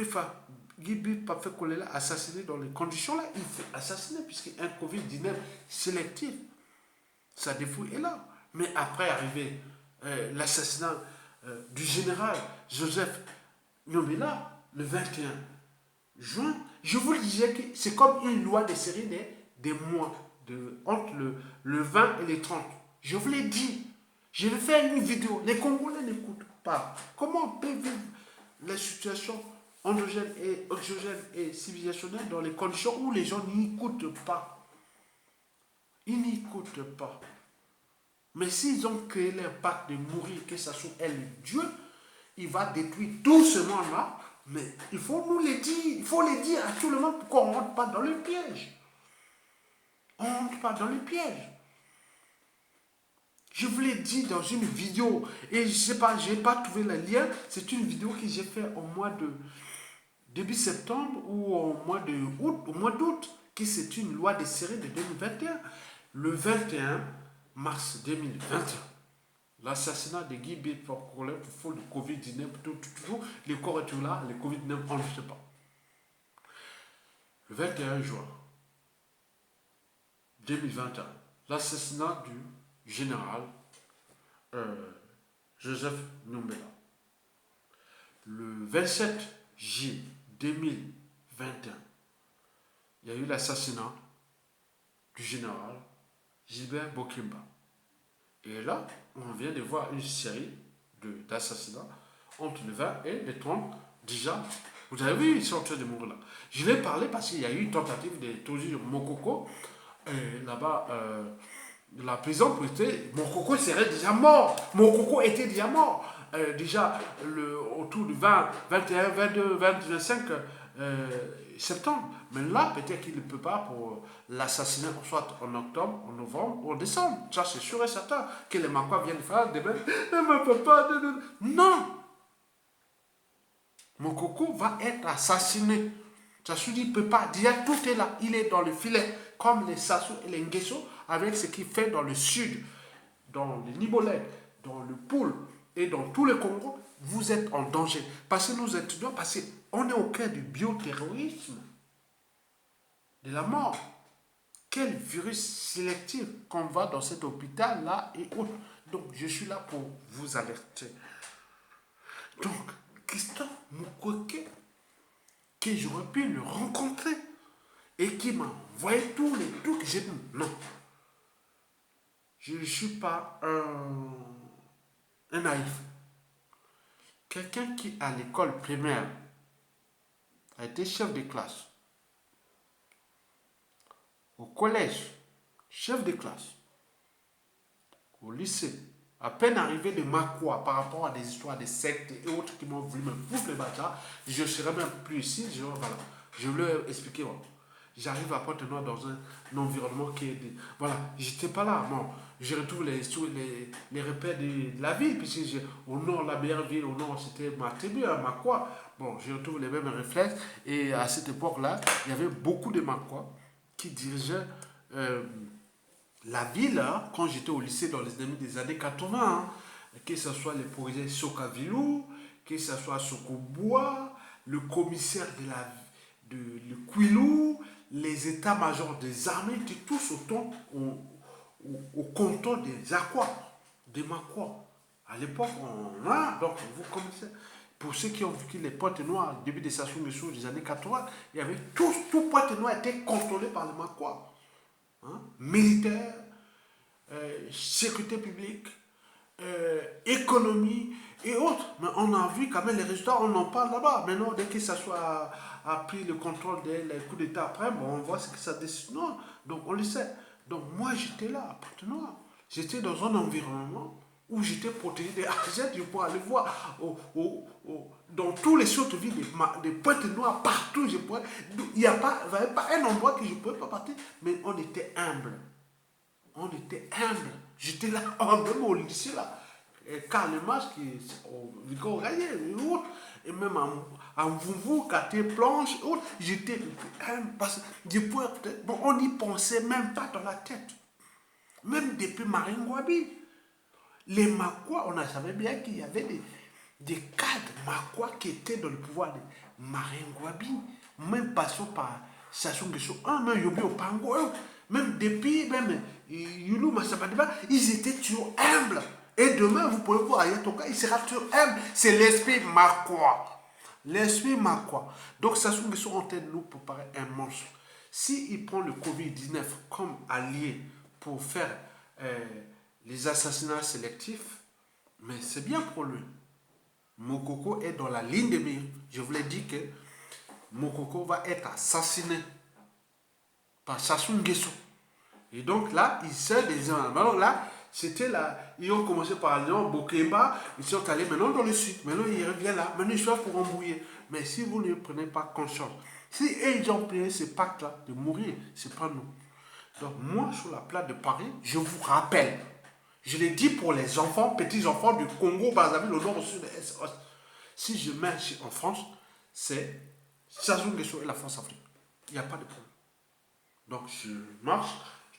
Fakolela assassiné dans les conditions là, il fait assassiner puisqu'un Covid-19 sélectif, sa défouille est là. Mais après arrivé l'assassinat du général Joseph Nyomela le 21 juin, je vous le disais que c'est comme une loi des séries des mois entre le 20 et le 30. Je vous l'ai dit. Je vais faire une vidéo. Les Congolais n'écoutent pas. Comment on peut vivre les situations endogènes et oxygènes et civilisationnelles dans les conditions où les gens n'écoutent pas. Ils n'écoutent pas. Mais s'ils ont créé l'impact de mourir, que ce soit elle, Dieu, il va détruire tout ce monde-là. Mais il faut nous le dire, il faut le dire à tout le monde pour qu'on ne rentre pas dans le piège. On ne rentre pas dans le piège. Je vous l'ai dit dans une vidéo, et je ne sais pas, je n'ai pas trouvé le lien. C'est une vidéo que j'ai faite au mois de début septembre ou au mois d'août, qui c'est une loi des séries de 2021. Le 21 mars 2021, l'assassinat de Guy Fakolela pour le Covid-19, tout, les corps étaient là, le Covid-19, on ne sait pas. Le 21 juin 2021, l'assassinat du général Joseph Nyomela. Le 27 juillet 2021, il y a eu l'assassinat du général Gilbert Bokimba. Et là, on vient de voir une série d'assassinats entre le 20 et le 30. Déjà, vous avez vu, ils sont en train de mourir là. Je vais parler parce qu'il y a eu une tentative de toujours Mokoko. Là-bas, la prison pour était. Mokoko serait déjà mort. Mokoko était déjà mort. Déjà, autour du 20, 21, 22, 25 septembre. Mais là, peut-être qu'il ne peut pas pour l'assassiner, soit en octobre, en novembre ou en décembre. Ça, c'est sûr et certain que les Makois viennent faire des mêmes. Mais papa, non! Mokoko va être assassiné. Ça se dit, il ne peut pas. Déjà, tout est là. Il est dans le filet, comme les Sassou et les Nguesso, avec ce qu'il fait dans le sud, dans le Nibolais, dans le Poul et dans tous les Congos. Vous êtes en danger. Parce que nous étudions, parce qu'on est au cœur du bioterrorisme, de la mort. Quel virus sélectif qu'on va dans cet hôpital-là et autres. Donc, je suis là pour vous alerter. Donc, Christophe Mukwege, que j'aurais pu le rencontrer et qui m'a envoyé tous les trucs, j'ai dit non. Je ne suis pas un naïf. Quelqu'un qui, à l'école primaire, a été chef de classe, au collège, chef de classe, au lycée, à peine arrivé de Makwa par rapport à des histoires de sectes et autres qui m'ont voulu me foutre le bâtard, je ne serais même plus ici. Je voulais expliquer. Voilà. J'arrive à Pointe-Noire dans un environnement qui est. Voilà, j'étais pas là. Non, je retrouve les repères de la ville, puisque au nord, la meilleure ville, au nord, c'était ma tribu, hein, Makwa. Bon, je retrouve les mêmes réflexes. Et à cette époque-là, il y avait beaucoup de Makwa qui dirigeaient. La ville, hein, quand j'étais au lycée dans les années 80, hein, que ce soit les projets Sokavilou, que ce soit Sokobois, le commissaire de le Quilou, les états-majors des armées étaient tous au canton des Aquas, des Makwa. À l'époque, donc vous connaissez. Pour ceux qui ont vécu les Pointe-Noires, début des Sassou Nguesso des années 80, il y avait tout Pointe-Noire était contrôlé par les Makwa. Hein, militaire, sécurité publique, économie et autres. Mais on a vu quand même les résultats, on en parle là-bas. Maintenant, dès que ça soit a pris le contrôle des coups d'État après, bon, on voit ce que ça décide. Non, donc on le sait. Donc moi j'étais là à Pointe-Noire. J'étais dans un environnement où j'étais protégé des AZ, je pouvais aller voir dans tous les centres-villes, des pointes noires partout. Il n'y avait pas un endroit que je ne pouvais pas partir, mais on était humble. On était humble. J'étais là, même au lycée, là. Et quand les masques, au Gaillé, et même en Vouvou, quartier planche, j'étais humble. Parce que bon, on n'y pensait même pas dans la tête. Même depuis Maringouabi. Les Makwa, on savait bien qu'il y avait des cadres Makwa qui étaient dans le pouvoir de Maringouabi. Même passant par Sassou Nguesso, même Yobi Opango, même depuis, même Youlou Massabadiba, ils étaient toujours humbles. Et demain, vous pouvez voir Ayatoka, il sera toujours humble. C'est l'esprit Makwa. L'esprit Makwa. Donc Sassou Nguesso en tête de nous préparer un monstre. S'il prend le Covid-19 comme allié pour faire les assassinats sélectifs, mais c'est bien pour lui. Mokoko est dans la ligne de mire. Je vous l'ai dit que Mokoko va être assassiné par Sassou Nguesso. Et donc là, il sait des gens. Alors là, c'était là, ils ont commencé par Lyon, Bokemba, ils sont allés maintenant dans le sud. Maintenant, ils reviennent là. Maintenant, ils sont pour embrouiller. Mais si vous ne prenez pas conscience, si ils ont pris ce pacte-là de mourir, c'est pas nous. Donc moi, sur la place de Paris, je vous rappelle, je l'ai dit pour les enfants, petits-enfants du Congo, Brazzaville, au nord, au sud, est, ouest. Si je mets en France, c'est Sassou Nguesso et la France-Afrique. Il n'y a pas de problème. Donc je marche,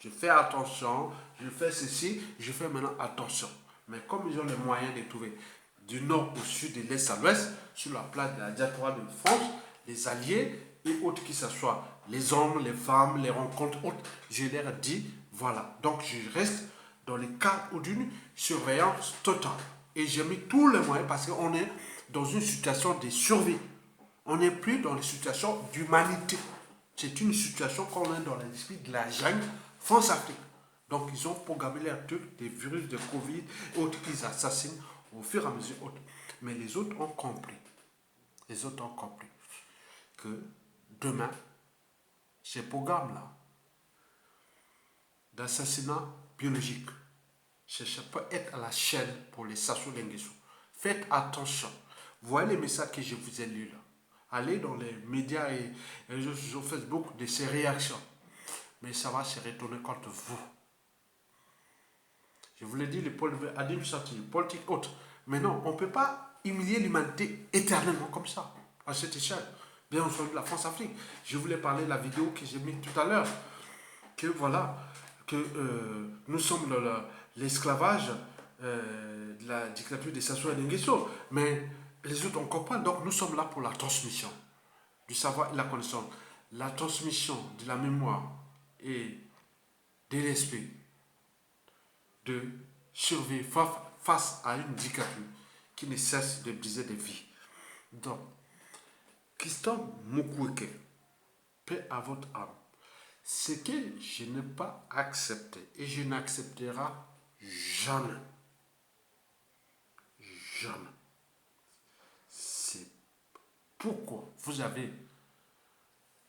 je fais attention, je fais ceci, je fais maintenant attention. Mais comme ils ont les moyens de trouver du nord au sud, de l'est à l'ouest, sur la place de la diaspora de France, les alliés et autres qui s'assoient, les hommes, les femmes, les rencontres autres, je leur dis, voilà. Donc je reste dans le cadre d'une surveillance totale. Et j'ai mis tous les moyens parce qu'on est dans une situation de survie. On n'est plus dans une situation d'humanité. C'est une situation qu'on est dans l'esprit de la jungle France-Afrique. Donc ils ont programmé les trucs des virus de Covid, autres qu'ils assassinent au fur et à mesure. Autres. Mais les autres ont compris. Les autres ont compris que demain, ces programmes-là d'assassinat biologique, ça peut être à la chaîne pour les Sassou Nguesso. Faites attention. Voyez les messages que je vous ai lus là. Allez dans les médias et les réseaux sociaux Facebook de ces réactions. Mais ça va se retourner contre vous. Je vous l'ai dit, les politiques hautes. Mais non, on ne peut pas humilier l'humanité éternellement comme ça, à cette échelle. Bien entendu, la France-Afrique. Je voulais parler de la vidéo que j'ai mise tout à l'heure. Que voilà, que nous sommes dans l'esclavage de la dictature des Sassou Nguesso. Mais les autres, on comprend. Donc, nous sommes là pour la transmission du savoir et de la connaissance. La transmission de la mémoire et de l'esprit de survivre face à une dictature qui ne cesse de briser des vies. Donc, Christophe Mukwege, paix à votre âme. Ce que je n'ai pas accepté et je n'accepterai jamais, jamais, c'est pourquoi vous avez,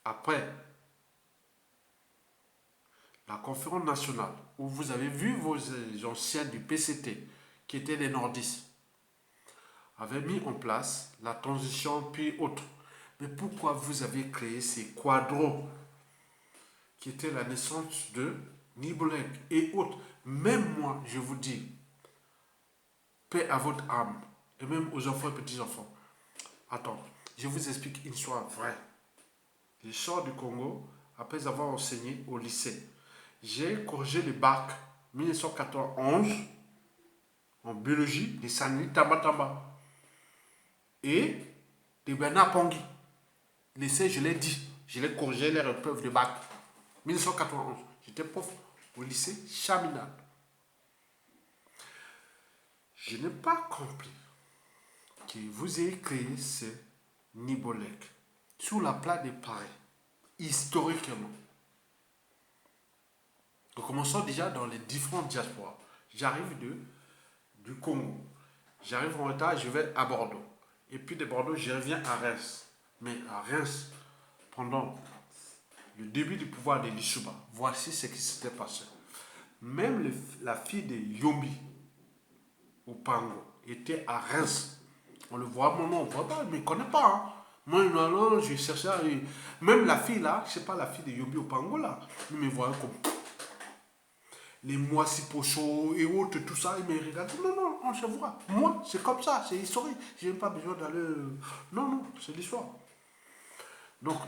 après la conférence nationale, où vous avez vu vos anciens du PCT, qui étaient des nordistes, avaient mis en place la transition puis autre. Mais pourquoi vous avez créé ces quadros qui étaient la naissance de Nibolek et autres? Même moi, je vous dis, paix à votre âme, et même aux enfants et petits-enfants. Attends, je vous explique une histoire vraie. Je sors du Congo après avoir enseigné au lycée. J'ai corrigé le bac 1991 en biologie de Sani Tabataba et de Bernard Pongui. Lycée, je l'ai dit, je l'ai corrigé les épreuves de bac 1991. J'étais prof au lycée Chaminade. Je n'ai pas compris que vous ayez créé ce Nibolek sur la place de Paris, historiquement. Nous commençons déjà dans les différentes diasporas. J'arrive du Congo. J'arrive en retard, je vais à Bordeaux. Et puis de Bordeaux, je reviens à Reims. Mais à Reims, pendant le début du pouvoir de Lissouba, voici ce qui s'était passé. Même la fille de Yombi, au Pango, était à Reims. On le voit, mon nom, on voit pas, mais il ne connaît pas. Hein. Moi, non, non, je cherchais. Même la fille là, je sais pas, la fille de Yombi au Pango là, il me voyait comme les mois pochos et autres, tout ça, il me regarde. Non, non, on se voit. Moi, c'est comme ça, c'est historique. Je n'ai pas besoin d'aller. Non, non, c'est l'histoire. Donc,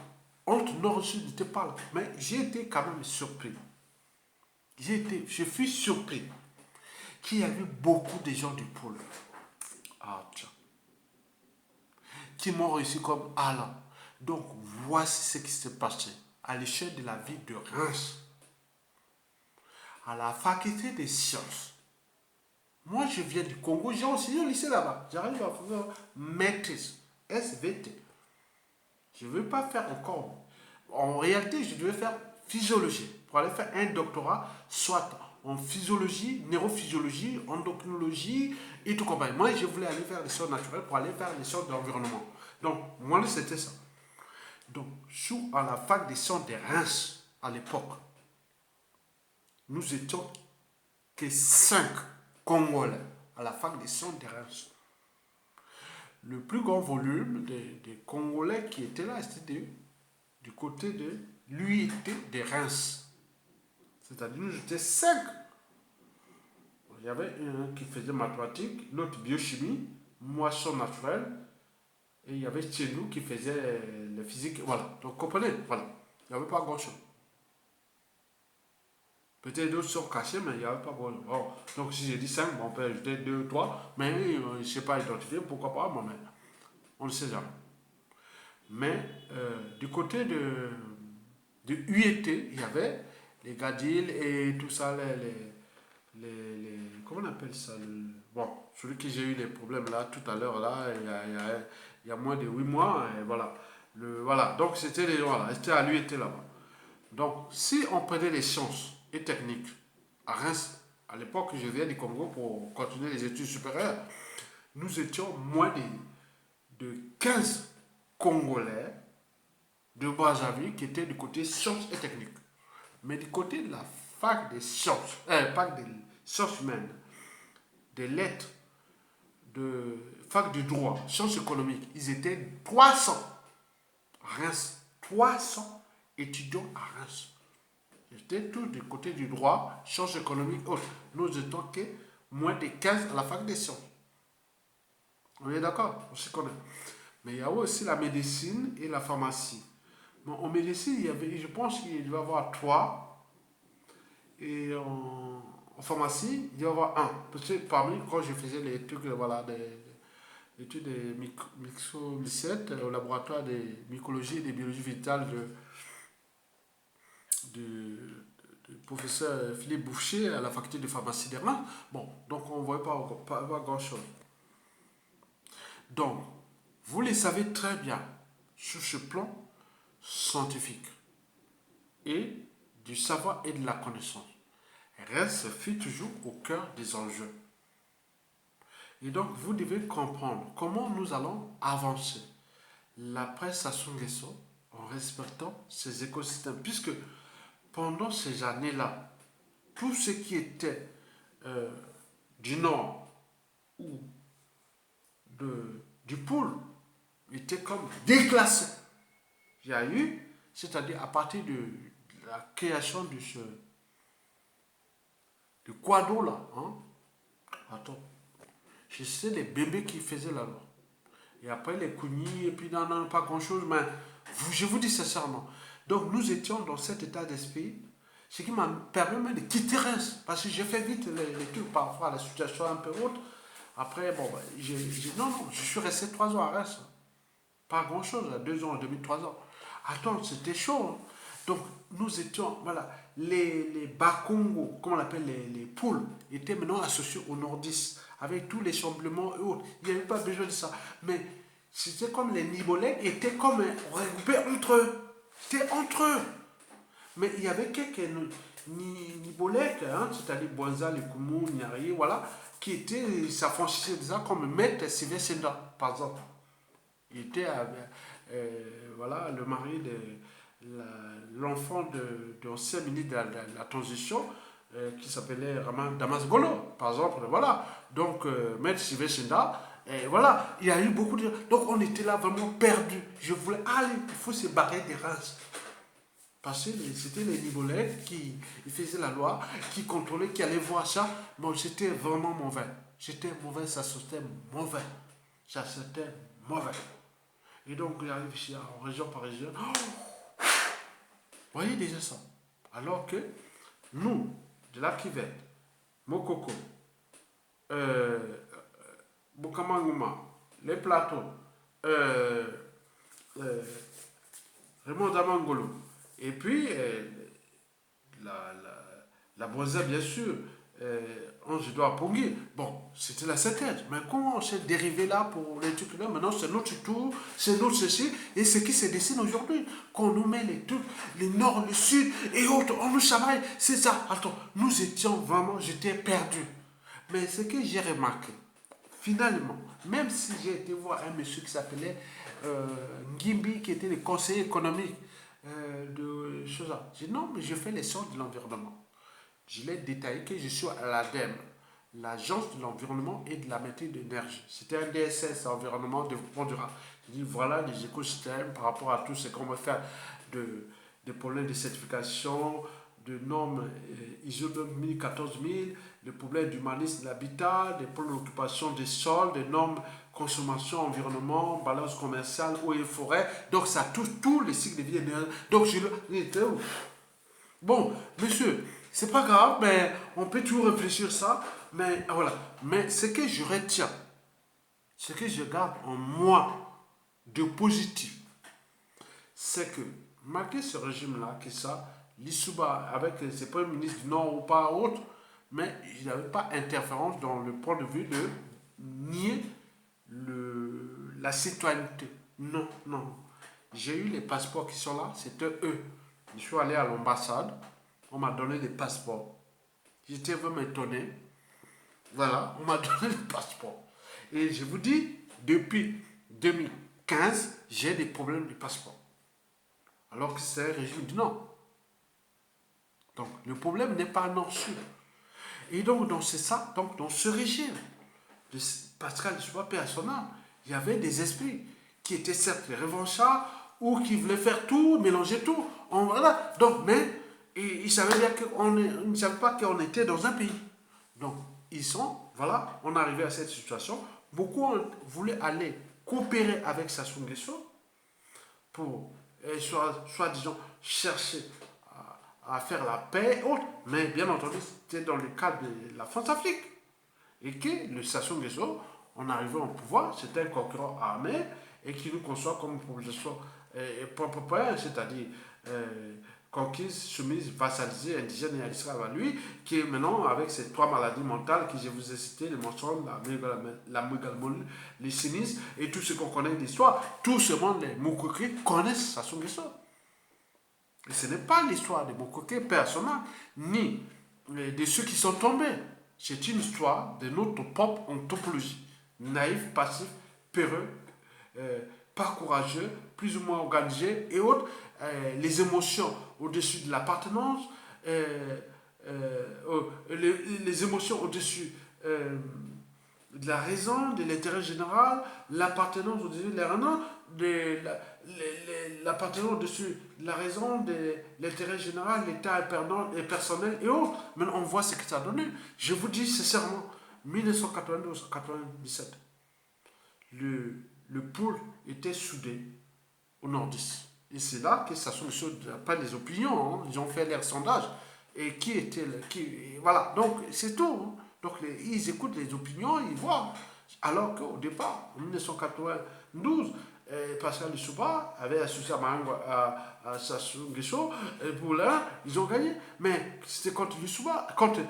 entre nord et sud n'était pas là. Mais j'ai été quand même surpris. Je fus surpris qu'il y avait beaucoup de gens du pôle. Ah, tiens. Qui m'ont réussi comme Allah. Donc, voici ce qui s'est passé à l'échelle de la ville de Reims, à la faculté des sciences. Moi, je viens du Congo, j'ai enseigné au lycée là-bas. J'arrive à faire maîtrise, SVT. Je ne veux pas faire encore. En réalité, je devais faire physiologie pour aller faire un doctorat, soit en physiologie, neurophysiologie, endocrinologie et tout compagnie. Moi, je voulais aller faire les sciences naturelles pour aller faire les sciences de l'environnement. Donc, moi, c'était ça. Donc, sous à la fac des sciences de Reims, à l'époque, nous étions que 5 Congolais à la fac des sciences de Reims. Le plus grand volume des Congolais qui étaient là, c'était du côté de l'UIT de Reims. C'est-à-dire, nous étions 5. Il y avait un qui faisait mathématiques, l'autre biochimie, moisson naturelle, et il y avait chez nous qui faisait la physique. Voilà. Donc, comprenez, voilà. Il n'y avait pas grand-chose. Peut-être d'autres sont cachés, mais il n'y avait pas grand-chose. Bon, donc, si j'ai dit 5, bon, on peut ajouter 2, 3, mais je ne sais pas identifier, pourquoi pas, moi, mais on ne sait jamais. Mais du côté de UET, il y avait les gadils et tout ça, comment on appelle ça bon, celui qui j'ai eu des problèmes là tout à l'heure, là, il y a moins de 8 mois, et voilà. Voilà, donc c'était à l'UET là-bas. Donc, si on prenait les sciences et techniques à Reims, à l'époque, je viens du Congo pour continuer les études supérieures, nous étions moins de 15 Congolais de Brazzaville qui étaient du côté sciences et techniques. Mais du côté de la fac des sciences, fac des sciences humaines, des lettres, de fac du droit, sciences économiques, ils étaient 300 à Reims. 300 étudiants à Reims. Ils étaient tous du côté du droit, sciences économiques, autres. Nous étions que moins de 15 à la fac des sciences. On est d'accord? On se connaît. Mais il y a aussi la médecine et la pharmacie. Bon, en médecine, je pense qu'il doit y avoir 3. Et en pharmacie, il doit y avoir 1. Parce que parmi, quand je faisais les trucs, voilà, l'étude des myxomycètes au laboratoire de mycologie et de biologie vitale du professeur Philippe Boucher à la faculté de pharmacie d'Erlin. Bon, donc on ne voit pas grand-chose. Donc, vous le savez très bien, sur ce plan scientifique et du savoir et de la connaissance, reste fut toujours au cœur des enjeux. Et donc, vous devez comprendre comment nous allons avancer la prestation des soins en respectant ces écosystèmes. Puisque pendant ces années-là, tout ce qui était euh, du nord ou du pôle était comme déclassé. Il y a eu, c'est-à-dire à partir de la création de quadro là, hein? Attends, je sais les bébés qui faisaient là-bas. Et après les counis, et puis non, pas grand-chose, mais je vous dis sincèrement. Donc nous étions dans cet état d'esprit, ce qui m'a permis même de quitter Reims, parce que j'ai fait vite les trucs, parfois la situation un peu haute. Après, bon, non, je suis resté 3 ans à Reims. Pas grand-chose, 2 ans et demi, 3 ans. Attends, c'était chaud. Hein. Donc, nous étions, voilà, les Bakongo, comme on appelle les poules, étaient maintenant associés aux nordistes, avec tous les chamblements et autres. Il n'y avait pas besoin de ça. Mais c'était comme les Nibolais étaient comme regroupés entre eux. C'était entre eux. Mais il y avait quelques Nibolais, hein, c'est-à-dire Boanza, les Koumou, Nyari, voilà, qui étaient, s'affranchissaient de ça comme Maître Sylvestre Senda, par exemple. Il était voilà, le mari de l'enfant de l'ancien ministre de la transition, qui s'appelait Raman Damas Golo, par exemple, voilà. Donc, Maître Sylvain Senda, et voilà, il y a eu beaucoup de... Donc, on était là vraiment perdus. Je voulais, allez, il faut se barrer des races. Parce que c'était les Libolais qui faisaient la loi, qui contrôlaient, qui allaient voir ça. Bon, c'était vraiment mauvais. C'était mauvais, ça sortait mauvais. Ça sortait mauvais. Et donc, j'arrive ici en région parisienne. Vous voyez déjà ça. Alors que nous, de la Kivette, Mokoko, euh, Bukamanguma, les plateaux, euh, euh, Raymond Damangolo, et puis la, la, la Boisa, bien sûr, Ange doit Pongui. Bon, c'était la synthèse. Mais comment on s'est dérivé là pour les trucs là? Maintenant, c'est notre tour, c'est notre ceci. Et ce qui se dessine aujourd'hui, qu'on nous met les trucs, le nord, le sud et autres, on nous chamaille, c'est ça. Attends, nous étions vraiment, j'étais perdu. Mais ce que j'ai remarqué, finalement, même si j'ai été voir un monsieur qui s'appelait Ngimbi, qui était le conseiller économique de choses là, j'ai dit non, mais je fais les sorts de l'environnement. Je l'ai détaillé que je suis à l'ADEME, l'Agence de l'environnement et de la maîtrise de l'énergie. C'était un DSS, environnement, développement durable. Je dis voilà les écosystèmes par rapport à tout ce qu'on veut faire de problèmes de certification, de normes ISO 2014 000, le problème d'humanisme de l'habitat, des problèmes d'occupation des sols, des normes consommation, environnement, balance commerciale, eau et forêt. Donc ça touche tous les cycles de vie énergétique. Donc je le... Bon, monsieur, c'est pas grave, mais on peut toujours réfléchir ça. Mais voilà. Mais ce que je retiens, ce que je garde en moi de positif, c'est que malgré ce régime-là, que ça, l'Issouba, avec ses premiers ministres du Nord ou pas autres, mais il n'y avait pas interférence dans le point de vue de nier la citoyenneté. Non, non. J'ai eu les passeports qui sont là, c'était eux. Je suis allé à l'ambassade, on m'a donné des passeports. J'étais vraiment étonné. Voilà, on m'a donné des passeports. Et je vous dis, depuis 2015, j'ai des problèmes de passeport. Alors que c'est un régime du Nord. Donc, le problème n'est pas nord-sud. Et donc, c'est ça, donc, dans ce régime de Pascal Lissouba personnel, il y avait des esprits qui étaient certes les revanchards ou qui voulaient faire tout, mélanger tout. Voilà. Donc, mais ils savaient bien ils ne savaient pas qu'on était dans un pays. Donc, ils sont, voilà, on est arrivé à cette situation. Beaucoup voulaient aller coopérer avec Sassou Nguesso pour, soi-disant, chercher à faire la paix et autres. Mais bien entendu, c'était dans le cadre de la France-Afrique. Et que le Sassou Nguesso, en arrivant au pouvoir, c'était un concurrent armé et qui nous conçoit comme une population propre, c'est-à-dire conquise, soumise, vassalisée, indigène et esclave à lui, qui est maintenant avec ces trois maladies mentales que je vous ai citées, les mensonges, la mégalomanie, les cynismes et tout ce qu'on connaît de l'histoire, tout ce monde, les Moukouki, connaissent Sassou Nguesso. Et ce n'est pas l'histoire de Moukouki personnel, ni de ceux qui sont tombés. C'est une histoire de notre propre anthropologie. Naïf, passif, peureux, pas courageux, plus ou moins organisé et autres. Les émotions au-dessus de l'appartenance, les émotions au-dessus de la raison, de l'intérêt général, l'appartenance au-dessus de la raison, l'appartenance au-dessus de la raison, de l'intérêt général, l'état personnel et autres. Maintenant, on voit ce que ça a donné. Je vous dis sincèrement, 1992-97, le pôle était soudé au nordiste. Et c'est là que ça sont pas les opinions, hein. Ils ont fait leur sondage. Et qui était voilà, donc c'est tout. Hein. Donc ils écoutent les opinions, ils voient. Alors qu'au départ, en 1992, Pascal Lissouba avait associé à Sassou Nguesso, et pour là, ils ont gagné. Mais c'était contre Lissouba, contre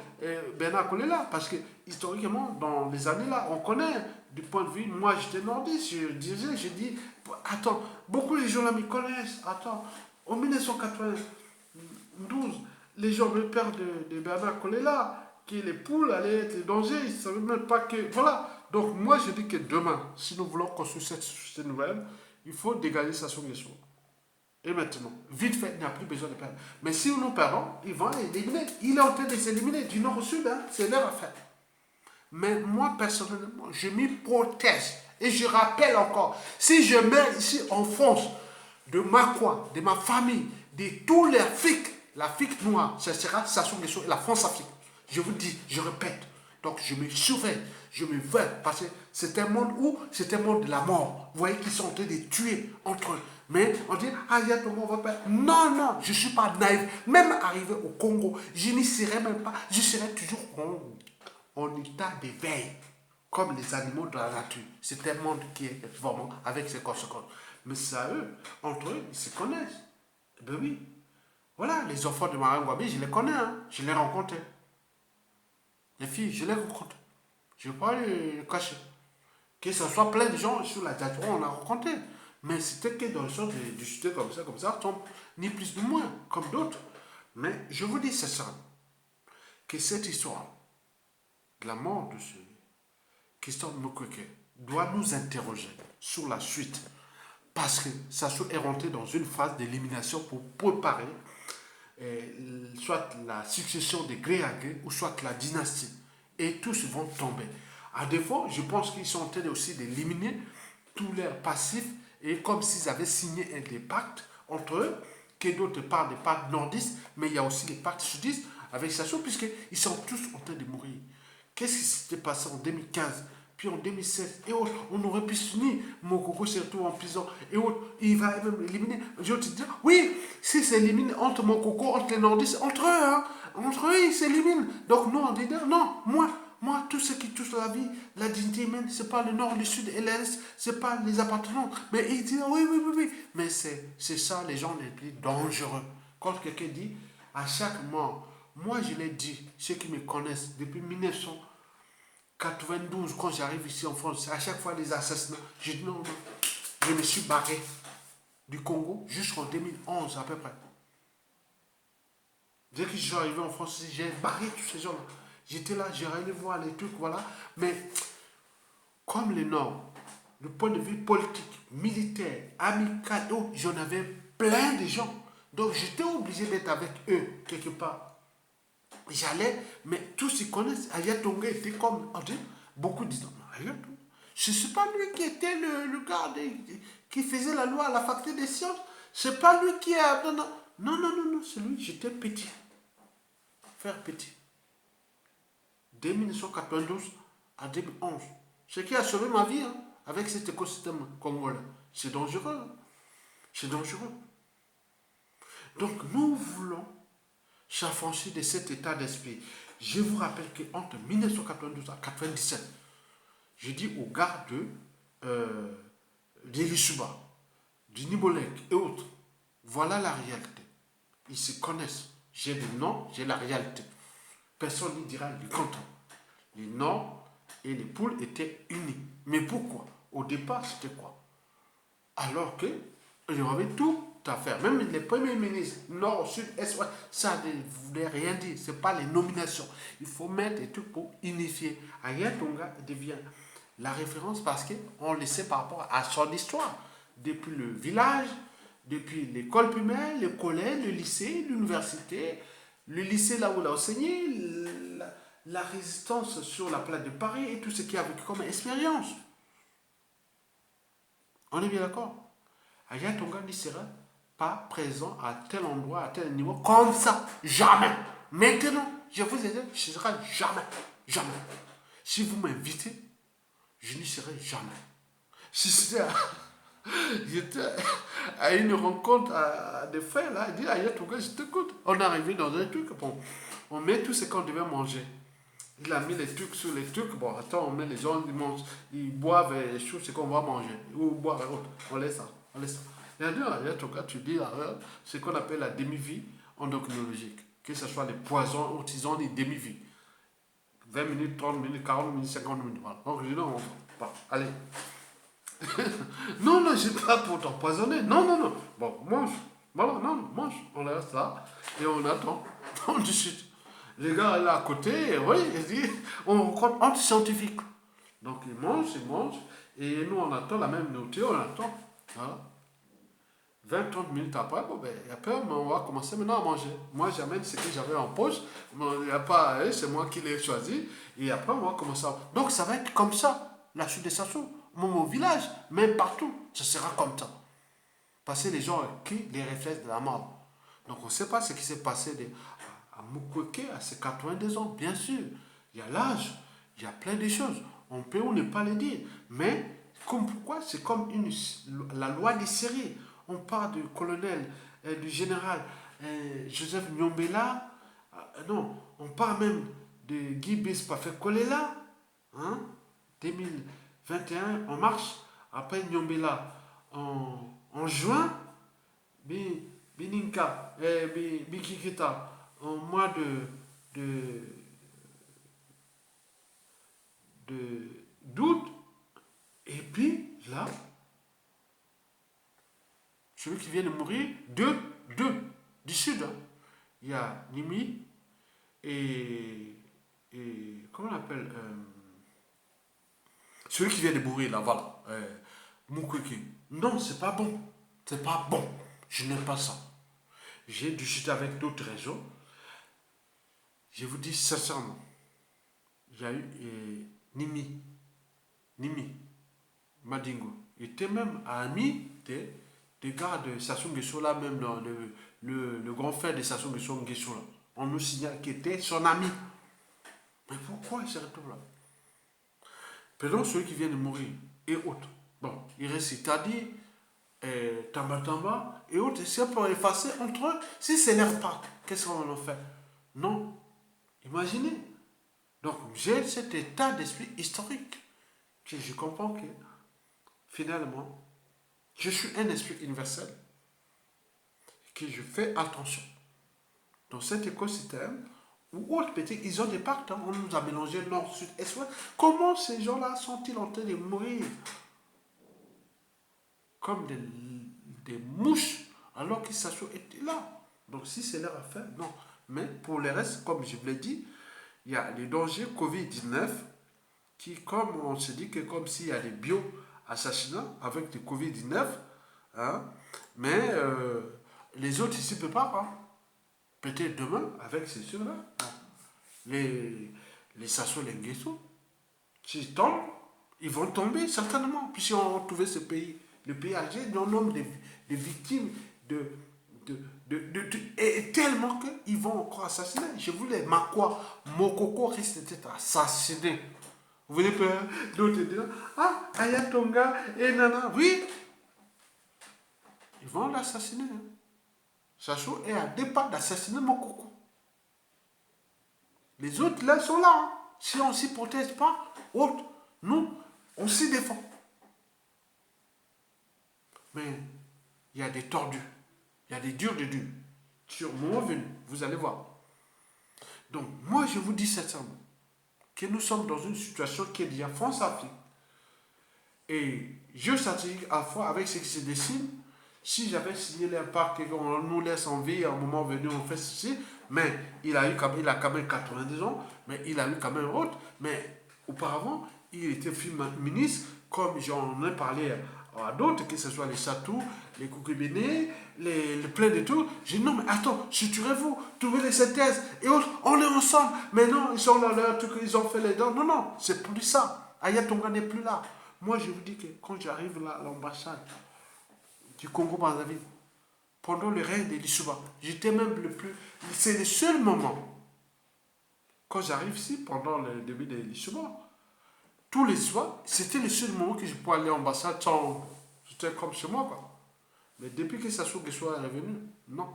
Bernard Kolela, parce que historiquement, dans les années là, on connaît du point de vue, moi j'étais nordiste, j'ai dit, attends, beaucoup de gens là me connaissent, attends, en 1992, les gens, le père de Bernard Kolela, que les poules allaient être danger, ils ne savaient même pas que. Voilà. Donc, moi, je dis que demain, si nous voulons construire cette société nouvelle, il faut dégager Sassou Nguesso. Et maintenant, vite fait, il n'y a plus besoin de perdre. Mais si nous perdons, ils vont éliminer. Il est en train de s'éliminer du nord au sud, hein, c'est leur affaire. Mais moi, personnellement, je m'y protège. Et je rappelle encore, si je mets ici en France, de ma quoi, de ma famille, de tous les Afriques, l'Afrique noire, ce sera Sassou Nguesso et la France-Afrique. Je vous dis, je répète. Donc je me surveille, je me veux, parce que c'est un monde où c'est un monde de la mort. Vous voyez qu'ils sont en train de tuer entre eux. Mais on dit, ah, il y a tout le monde va perdre. Non, non, je ne suis pas naïf. Même arrivé au Congo, je n'y serai même pas. Je serai toujours en état d'éveil, comme les animaux de la nature. C'est un monde qui est vraiment avec ses conséquences. Mais c'est à eux, entre eux, ils se connaissent. Ben oui. Voilà, les enfants de Marie Ngouabi, je les connais, hein. Je les rencontre. Les filles, je les rencontre. Je ne vais pas les cacher. Que ce soit plein de gens sur la diaspora, on a rencontré. Mais c'était que dans le sens de discuter comme ça, ni plus ni moins, comme d'autres. Mais je vous dis, c'est ça, que cette histoire de la mort de ce Christophe Mukwege doit nous interroger sur la suite. Parce que Sassou est rentré dans une phase d'élimination pour préparer soit la succession de gré à gré ou soit la dynastie. Et tous vont tomber. À défaut, je pense qu'ils sont en train aussi d'éliminer tous leurs passifs et comme s'ils avaient signé des pactes entre eux, que d'autres parlent des pactes nordistes, mais il y a aussi des pactes sudistes avec Sassou, puisqu'ils sont tous en train de mourir. Qu'est-ce qui s'était passé en 2015 puis en 2016 et autres, on aurait pu s'unir. Mokoko se retrouve en prison et autres, il va même éliminer. Je te dis, oui, si c'est éliminé entre Mokoko, entre les nordistes, entre eux, hein, entre eux, ils s'éliminent. Donc nous, on dit, non, moi, tout ce qui touche la vie, la dignité humaine, c'est pas le nord, le sud et l'est, c'est pas les appartenances. Mais ils disent, oui. Mais c'est ça, les gens les plus dangereux. Quand quelqu'un dit, à chaque mort, moi je l'ai dit, ceux qui me connaissent depuis 1992, quand j'arrive ici en France, à chaque fois les assassinats, je dis non, je me suis barré du Congo jusqu'en 2011 à peu près. Dès que je suis arrivé en France, j'ai barré tous ces gens-là. J'étais là, j'ai allé voir les trucs, voilà. Mais comme les Nord, du point de vue politique, militaire, amical, j'en avais plein de gens. Donc j'étais obligé d'être avec eux quelque part. J'allais, mais tous ils connaissent. Ayatonga était comme, beaucoup disent, Ayatonga, ce n'est pas lui qui était le gars qui faisait la loi à la faculté des sciences. C'est pas lui qui a... Non, c'est lui, j'étais petit. Faire petit. Dès 1992 à 2011. Ce qui a sauvé ma vie, hein, avec cet écosystème congolais. C'est dangereux. Hein. C'est dangereux. Donc nous voulons s'affranchir de cet état d'esprit. Je vous rappelle qu'entre 1992 à 1997, je dis aux gars d'Elisuba, du Nibolek et autres, voilà la réalité. Ils se connaissent. J'ai le nom, j'ai la réalité. Personne ne dira le contraire. Les noms et les poules étaient unis. Mais pourquoi? Au départ, c'était quoi? Alors que il y avait tout à faire. Même les premiers ministres, nord, sud, est, ouest, ça ne voulait rien dire. Ce n'est pas les nominations. Il faut mettre des trucs pour unifier. Ayatonga devient la référence parce qu'on le sait par rapport à son histoire. Depuis le village, depuis l'école primaire, le collège, le lycée, l'université, le lycée là où il a enseigné, la résistance sur la place de Paris et tout ce qu'il a vécu comme expérience. On est bien d'accord? Ayatonga ne sera pas présent à tel endroit, à tel niveau, comme ça. Jamais. Maintenant, je vous ai dit, je ne serai jamais. Si vous m'invitez, je n'y serai jamais. Si c'était j'étais à une rencontre à des frères, là, il dit, Ayatonga, je t'écoute. On est arrivé dans un truc, bon, on met tout ce qu'on devait manger. Il a mis les trucs sur les trucs. Bon, attends, on met les gens, ils mangent, ils boivent les choses, c'est qu'on va manger. Ou boire et autres. On laisse ça. Il a dit, Ayatonga, tu dis ce qu'on appelle la demi-vie endocrinologique. Que ce soit les poisons, ou tisons, les demi-vie. 20 minutes, 30 minutes, 40 minutes, 50 minutes. Voilà. Donc, je dis, non, allez. non, je ne suis pas pour t'empoisonner. Non. Bon, mange. Voilà, non, mange. On laisse là et on attend. On discute. Les gars là à côté, oui, il dit, on rencontre entre scientifiques. Donc ils mangent, et nous on attend la même nourriture, on attend. Voilà. 20-30 minutes après, bon, ben, après, on va commencer maintenant à manger. Moi, j'amène ce que j'avais en poche. Bon, il y a pas, c'est moi qui l'ai choisi. Et après, on va commencer à... Donc, ça va être comme ça, la chute des Sassou. Même au village, même partout, ça sera comme ça. Parce que les gens qui les réflexes de la mort. Donc, on ne sait pas ce qui s'est passé à Mukwege, à ses 82 ans, bien sûr. Il y a l'âge, il y a plein de choses. On peut ou ne pas les dire. Mais, comme pourquoi c'est comme la loi des séries. On parle du colonel, du général Joseph Nyombela. Non, on parle même de Guy Bispafé Kolela. Hein, 2021, en mars. Après Nyombela, en juin. Bininka, Bikikita, en mois de, d'août. Et puis, là, celui qui vient de mourir, deux, du sud. Hein. Il y a Nimi comment on appelle celui qui vient de mourir, là, voilà. Mukwege. Non, c'est pas bon. C'est pas bon. Je n'aime pas ça. J'ai discuté avec d'autres réseaux. Je vous dis sincèrement, il y a eu Nimi, Madingo. Il était même ami des gars de Sassou Nguesso, là, même dans le grand frère de Sassou Nguesso, là. On nous signale qu'il était son ami. Mais pourquoi il s'est retrouvé là? Prenons celui qui vient de mourir et autres. Bon, il reste Itadi, Tamba Tamba et autres. Si on peut effacer entre eux, si c'est leur part, qu'est-ce qu'on en fait? Non. Imaginez. Donc, j'ai cet état d'esprit historique que je comprends que, finalement, je suis un esprit universel que je fais attention. Dans cet écosystème, ou autre petit, ils ont des pactes, hein, on nous a mélangé nord, sud, est, ouest. Comment ces gens-là sont-ils en train de mourir comme des mouches alors qu'ils étaient là? Donc, si c'est leur affaire, non. Mais pour le reste, comme je vous l'ai dit, il y a les dangers Covid-19 qui, comme on se dit que comme s'il y a des bio-assassinats avec le Covid-19, hein, mais les autres ici ne peuvent pas. Hein. Peut-être demain, avec ces ceux-là, hein, les Sassou, les Nguesso, s'ils tombent, ils vont tomber certainement, puisqu'ils ont trouvé ce pays, le pays âgé, dont nombre de victimes et tellement qu'ils vont encore assassiner. Je voulais, Makwa, Mokoko risque d'être assassiné. Vous voulez pas d'autres dire, ah, Ayatonga et Nana, oui, ils vont l'assassiner. Hein. Sassou est à deux pas d'assassiner Mokoko. Les autres là sont là. Hein. Si on ne s'y protège pas, autres, nous, on s'y défend. Mais il y a des tordus, il y a des durs de durs. Sur mon venu, vous allez voir. Donc, moi, je vous dis sincèrement que nous sommes dans une situation qui est déjà France-Afrique. Et géostratégique à la fois avec ce qui se dessine. Si j'avais signé l'impact et qu'on nous laisse en vie, à un moment venu, on fait ceci, mais il a quand même 90 ans, mais il a eu quand même autre. Mais auparavant, il était ministre, comme j'en ai parlé à d'autres, que ce soit les Satou, les Koukébéné, les plein de tout. J'ai dit non, mais attends, suturez-vous, trouvez les synthèses et autres, on est ensemble. Mais non, ils sont là, ils ont fait les dents. Non, non, c'est plus ça. Ayatonga n'est plus là. Moi, je vous dis que quand j'arrive là à l'ambassade du Congo-Brazzaville, pendant le règne de Lissouba, j'étais même le plus... C'est le seul moment, quand j'arrive ici, pendant le début de Lissouba, tous les soirs, c'était le seul moment que je pouvais aller à l'ambassade sans... C'était comme chez moi, quoi. Mais depuis que Sassou Nguesso est revenu, non.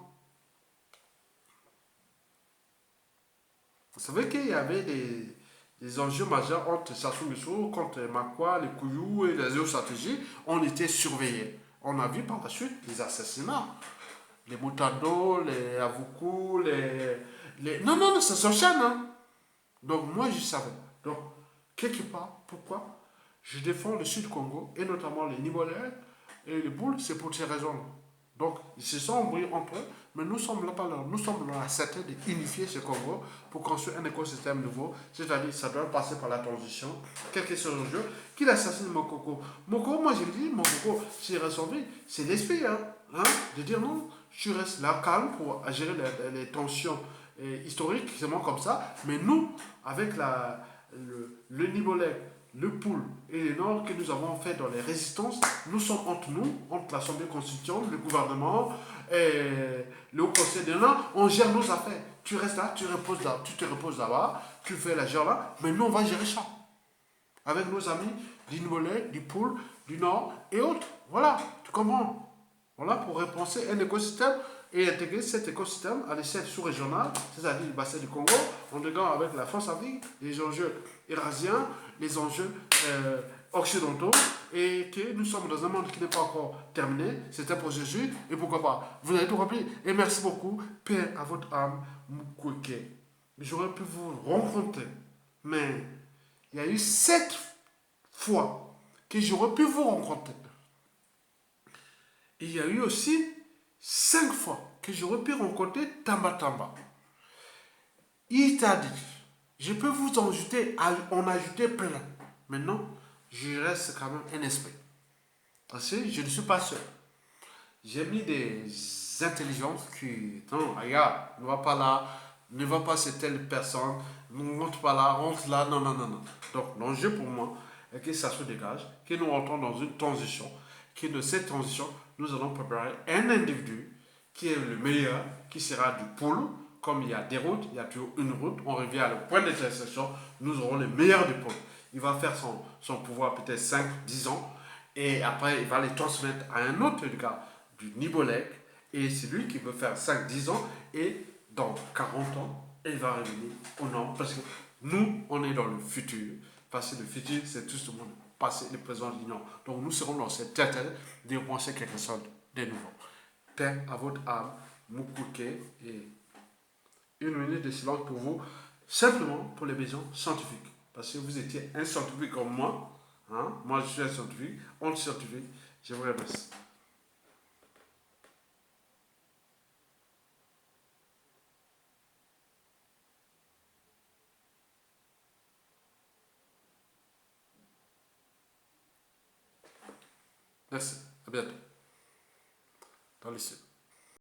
Vous savez qu'il y avait des enjeux majeurs entre Sassou Nguesso, contre Makwa, les Kouyou et les autres stratégies. On était surveillés. On a vu par la suite les assassinats. Les Moutado, les Avoukou, Non, non, non, ça s'enchaîne. Hein. Donc moi, je savais. Donc, quelque part, pourquoi je défends le Sud Congo, et notamment les Nibolaires et les Boules, c'est pour ces raisons-là. Donc, ils se sont embrouillés entre eux, mais nous sommes là pas là. Nous sommes là à certains d'unifier ce Congo pour construire un écosystème nouveau. C'est-à-dire, ça doit passer par la transition. Quel que soit le jeu, qu'il assassine Mokoko. Mokoko, moi je dis, Mokoko, s'il reste en vie, c'est l'esprit. Hein. hein, de dire non, tu restes là calme pour gérer les tensions historiques, c'est moi comme ça. Mais nous, avec le Nibolek, le Poul et les normes que nous avons fait dans les résistances, nous sommes entre nous, entre l'Assemblée constituante, le gouvernement et le Haut Conseil des Nains, on gère nos affaires. Tu restes là, tu reposes là, tu te reposes là-bas, tu fais la gère là, mais nous on va gérer ça. Avec nos amis du Nibolek, du Poul, du Nord et autres. Voilà, tu comprends? Voilà pour repenser un écosystème et intégrer cet écosystème à l'échelle sous-régionale, c'est-à-dire le bassin du Congo, en regard avec la France-Afrique, les enjeux eurasiens, les enjeux occidentaux, et que nous sommes dans un monde qui n'est pas encore terminé. C'est un processus, et pourquoi pas. Vous avez tout compris. Et merci beaucoup. Paix à votre âme, Mukwege. J'aurais pu vous rencontrer, mais il y a eu 7 fois que j'aurais pu vous rencontrer. Et il y a eu aussi 5 fois que j'aurais pu rencontrer Tamba Tamba. Il t'a dit, je peux vous en ajouter plein. Maintenant, je reste quand même un esprit. Parce que je ne suis pas seul. J'ai mis des intelligences qui, non, regarde, ne va pas là, ne va pas chez telle personne, ne rentre pas là, rentre là, non, non, non, non. Donc, l'enjeu pour moi est que ça se dégage, que nous rentrons dans une transition, que de cette transition, nous allons préparer un individu qui est le meilleur, qui sera du pôle. Comme il y a des routes, il y a toujours une route, on revient à le point d'intersection, nous aurons le meilleur du pôle. Il va faire son pouvoir peut-être 5, 10 ans, et après il va les transmettre à un autre gars du Nibolek, et c'est lui qui veut faire 5, 10 ans, et dans 40 ans, il va revenir au nord, parce que nous, on est dans le futur, parce que le futur, c'est tout ce monde, passé, le présent, l'union. Donc nous serons dans cette tête de penser quelque chose de nouveau. Paix à votre âme, Mukwege, et 1 minute de silence pour vous, simplement pour les besoins scientifiques. Parce que vous étiez un scientifique comme moi, hein? Moi je suis un scientifique, on est scientifique, je vous remercie. Merci, à bientôt. Dans les